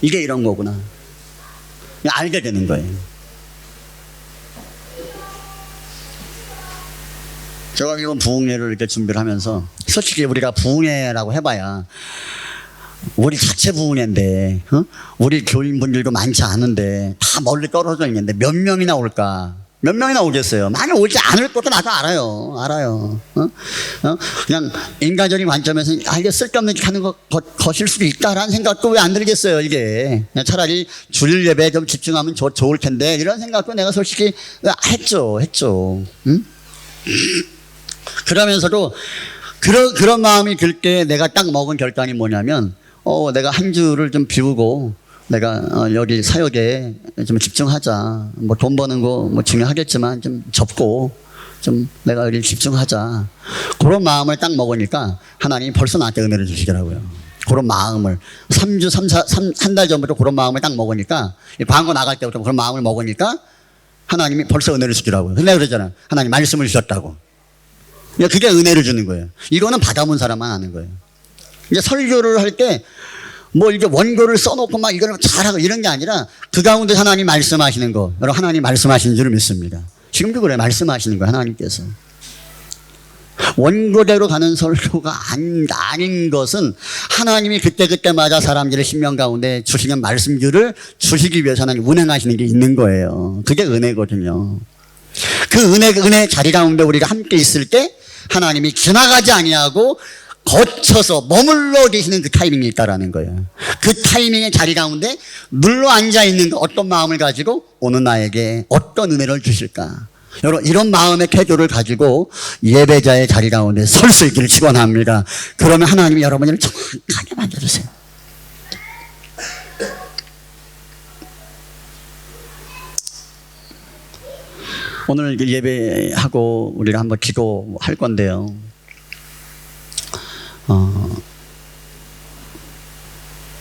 이게 이런 거구나. 알게 되는 거예요. 제가 이번 부흥회를 이렇게 준비를 하면서 솔직히 우리가 부흥회라고 해봐야 우리 자체 부흥회인데 우리 교인분들도 많지 않은데 다 멀리 떨어져 있는데 몇 명이나 올까? 몇 명이나 오겠어요? 많이 오지 않을 것도 나도 알아요. 그냥 인간적인 관점에서 이게 쓸데없는 하는 것일 수도 있다라는 생각도 왜 안 들겠어요, 이게. 그냥 차라리 주일 예배에 좀 집중하면 좋을 텐데, 이런 생각도 내가 솔직히 했죠. 응? 그러면서도 그런 마음이 들 때 내가 딱 먹은 결단이 뭐냐면, 내가 한 주를 좀 비우고, 내가 여기 사역에 좀 집중하자. 뭐 돈 버는 거 뭐 중요하겠지만 좀 접고 좀 내가 여기 집중하자. 그런 마음을 딱 먹으니까 하나님이 벌써 나한테 은혜를 주시더라고요. 그런 마음을 3주, 한 달 전부터 그런 마음을 딱 먹으니까 광고 나갈 때부터 그런 마음을 먹으니까 하나님이 벌써 은혜를 주더라고요. 근데 내가 그러잖아요. 하나님 말씀을 주셨다고. 그게 은혜를 주는 거예요. 이거는 받아본 사람만 아는 거예요. 이제 설교를 할 때 뭐 이렇게 원고를 써놓고 막 이걸 잘하고 이런 게 아니라 그 가운데 하나님 말씀하시는 거, 여러분 하나님 말씀하시는 줄 믿습니다. 지금도 그래, 말씀하시는 거예요, 하나님께서. 원고대로 가는 설교가 아닌 것은 하나님이 그때마다 사람들의 심령 가운데 주시는 말씀들을 주시기 위해서 하나님 운행하시는 게 있는 거예요. 그게 은혜거든요. 그 은혜 자리 가운데 우리가 함께 있을 때 하나님이 지나가지 아니하고 거쳐서 머물러 계시는 그 타이밍이 있다라는 거예요. 그 타이밍의 자리 가운데 눌러 앉아 있는 어떤 마음을 가지고 오늘 나에게 어떤 은혜를 주실까? 여러분 이런 마음의 태도를 가지고 예배자의 자리 가운데 설 수 있기를 축원합니다. 그러면 하나님이 여러분을 정확하게 만져주세요. 오늘 예배하고 우리가 한번 기도할 건데요.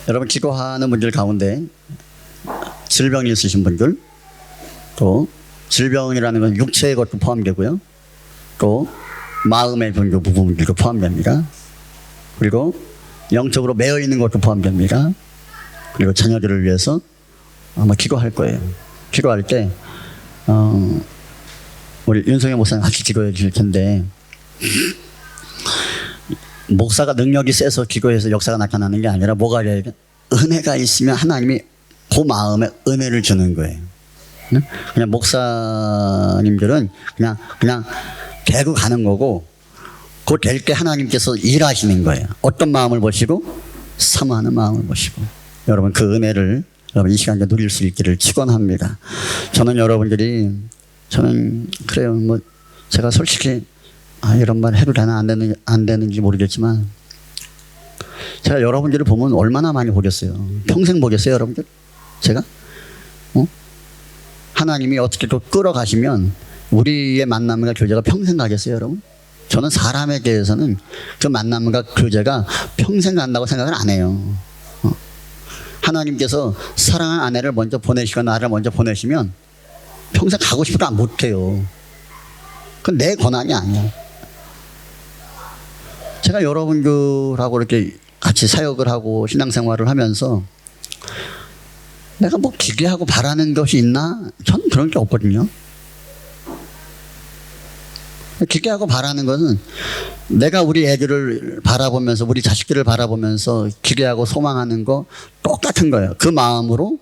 여러분 기도하는 분들 가운데 질병이 있으신 분들, 또 질병이라는 건 육체의 것도 포함되고요, 또 마음의 부분들도 포함됩니다. 그리고 영적으로 매여 있는 것도 포함됩니다. 그리고 자녀들을 위해서 아마 기도할 거예요. 기도할 때 우리 윤성현 목사님 같이 기도해 주실 텐데, 목사가 능력이 세서 기도해서 역사가 나타나는 게 아니라 뭐가 돼야 돼? 은혜가 있으면 하나님이 그 마음에 은혜를 주는 거예요. 그냥 목사님들은 그냥 대고 가는 거고, 그 될 때 하나님께서 일하시는 거예요. 어떤 마음을 보시고? 사모하는 마음을 보시고. 여러분 그 은혜를 여러분 이 시간에 누릴 수 있기를 축원합니다. 저는 그래요. 뭐 제가 솔직히 이런 말 해도 되나 안 되는지 모르겠지만, 제가 여러분들을 보면 얼마나 많이 보겠어요. 평생 보겠어요, 여러분들? 제가? 하나님이 어떻게 또 끌어가시면 우리의 만남과 교제가 평생 가겠어요, 여러분? 저는 사람에 대해서는 그 만남과 교제가 평생 간다고 생각을 안 해요. 하나님께서 사랑하는 아내를 먼저 보내시거나 나를 먼저 보내시면 평생 가고 싶어도 못해요. 그건 내 권한이 아니야. 제가 여러분들하고 이렇게 같이 사역을 하고 신앙생활을 하면서 내가 뭐 기대하고 바라는 것이 있나? 전 그런 게 없거든요. 기대하고 바라는 것은 내가 우리 애들을 바라보면서 우리 자식들을 바라보면서 기대하고 소망하는 거 똑같은 거예요. 그 마음으로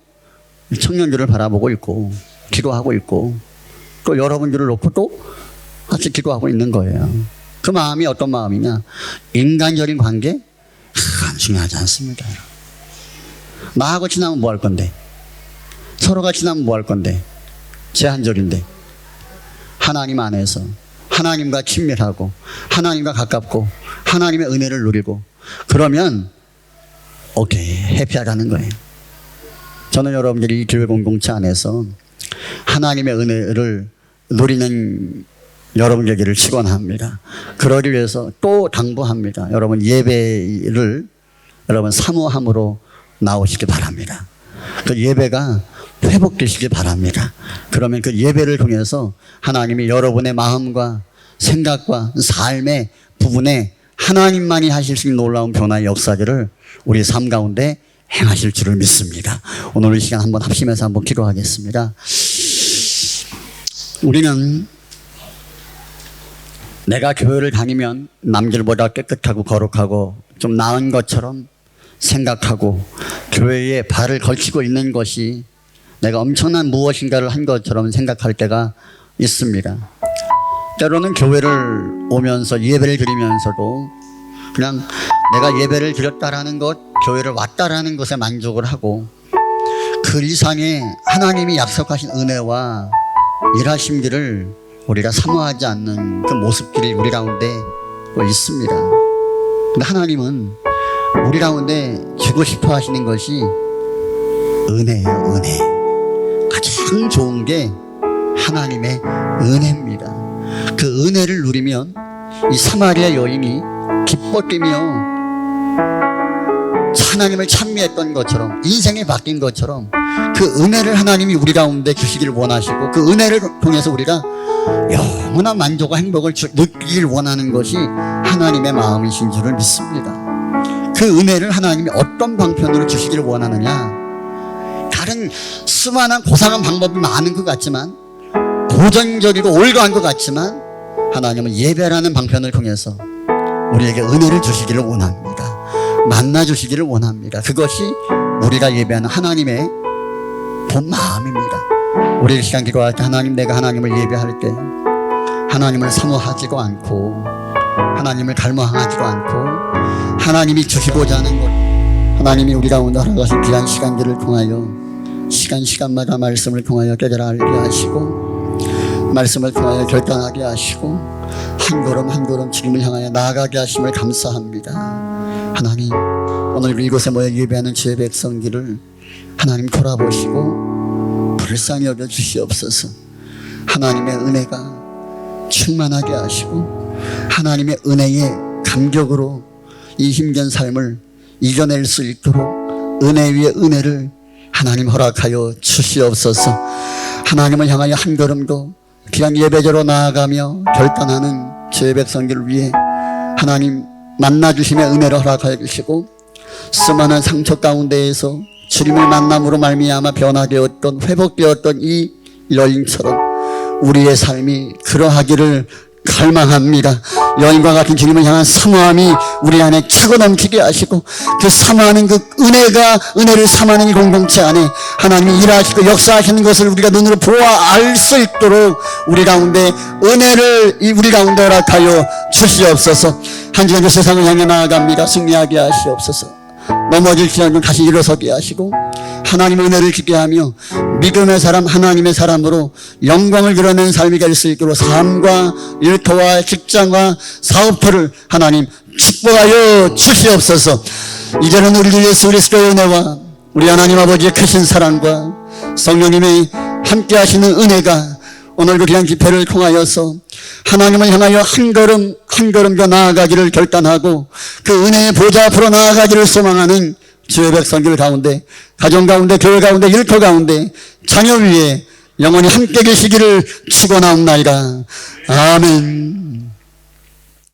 청년들을 바라보고 있고 기도하고 있고 또 여러분들을 놓고 또 같이 기도하고 있는 거예요. 그 마음이 어떤 마음이냐? 인간적인 관계? 그건 중요하지 않습니다. 나하고 지나면 뭐 할 건데? 서로가 지나면 뭐 할 건데? 제한적인데 하나님 안에서 하나님과 친밀하고 하나님과 가깝고 하나님의 은혜를 누리고 그러면 오케이 해피하다는 거예요. 저는 여러분들이 이 교회 공동체 안에서 하나님의 은혜를 누리는 여러분에게를 축원합니다. 그러기 위해서 또 당부합니다. 여러분 예배를 여러분 사모함으로 나오시기 바랍니다. 그 예배가 회복되시기 바랍니다. 그러면 그 예배를 통해서 하나님이 여러분의 마음과 생각과 삶의 부분에 하나님만이 하실 수 있는 놀라운 변화의 역사들을 우리 삶 가운데 행하실 줄을 믿습니다. 오늘 이 시간 한번 합심해서 한번 기도하겠습니다. 우리는 내가 교회를 다니면 남들보다 깨끗하고 거룩하고 좀 나은 것처럼 생각하고 교회에 발을 걸치고 있는 것이 내가 엄청난 무엇인가를 한 것처럼 생각할 때가 있습니다. 때로는 교회를 오면서 예배를 드리면서도 그냥 내가 예배를 드렸다라는 것, 교회를 왔다라는 것에 만족을 하고 그 이상의 하나님이 약속하신 은혜와 일하심들을 우리가 사모하지 않는 그 모습들이 우리 가운데 있습니다. 근데 하나님은 우리 가운데 주고 싶어 하시는 것이 은혜예요, 은혜. 가장 좋은 게 하나님의 은혜입니다. 그 은혜를 누리면 이 사마리아 여인이 기뻐 뛰며 하나님을 찬미했던 것처럼 인생이 바뀐 것처럼 그 은혜를 하나님이 우리 가운데 주시기를 원하시고 그 은혜를 통해서 우리가 영원한 만족과 행복을 느끼길 원하는 것이 하나님의 마음이신 줄을 믿습니다. 그 은혜를 하나님이 어떤 방편으로 주시기를 원하느냐? 다른 수많은 고상한 방법이 많은 것 같지만 고전적이고 올드한 것 같지만 하나님은 예배라는 방편을 통해서 우리에게 은혜를 주시기를 원합니다. 만나 주시기를 원합니다. 그것이 우리가 예배하는 하나님의 본 마음입니다. 우리 이 시간 기도할 때 하나님, 내가 하나님을 예배할 때 하나님을 사모하지도 않고 하나님을 갈망하지도 않고 하나님이 주시고자 하는 것, 하나님이 우리 가운데 허락하신 귀한 시간들을 통하여 시간마다 말씀을 통하여 깨달아 알게 하시고 말씀을 통하여 결단하게 하시고 한 걸음 한 걸음 주님을 향하여 나아가게 하심을 감사합니다. 하나님, 오늘 이곳에 모여 예배하는 주의 백성들을 하나님 돌아보시고 불쌍히 여겨 주시옵소서. 하나님의 은혜가 충만하게 하시고 하나님의 은혜의 감격으로 이 힘든 삶을 이겨낼 수 있도록 은혜 위에 은혜를 하나님 허락하여 주시옵소서. 하나님을 향하여 한 걸음도 귀한 예배자로 나아가며 결단하는 주의 백성들을 위해 하나님 만나주심의 은혜를 허락하여 주시고 수많은 상처 가운데에서 주님을 만남으로 말미암아 변화되었던 회복되었던 이 여인처럼 우리의 삶이 그러하기를 갈망합니다. 여인과 같은 주님을 향한 사모함이 우리 안에 차고 넘치게 하시고 그 사모하는 그 은혜를 사모하는 이 공동체 안에 하나님이 일하시고 역사하시는 것을 우리가 눈으로 보아 알 수 있도록 우리 가운데 은혜를 우리 가운데 허락하여 주시옵소서. 한 주간 세상을 향해 나아갑니다. 승리하게 하시옵소서. 넘어질지라도 다시 일어서게 하시고 하나님의 은혜를 주게 하며 믿음의 사람, 하나님의 사람으로 영광을 드러내는 삶이 될 수 있도록 삶과 일터와 직장과 사업터를 하나님 축복하여 주시옵소서. 이제는 우리 주 예수 그리스도의 은혜와 우리 하나님 아버지의 크신 사랑과 성령님의 함께 하시는 은혜가 오늘 그 귀한 집회를 통하여서 하나님을 향하여 한 걸음 한 걸음 더 나아가기를 결단하고 그 은혜의 보좌 앞으로 나아가기를 소망하는 주의 백성들 가운데, 가정 가운데, 교회 가운데, 일터 가운데, 자녀 위에 영원히 함께 계시기를 축원하옵나이다. 아멘.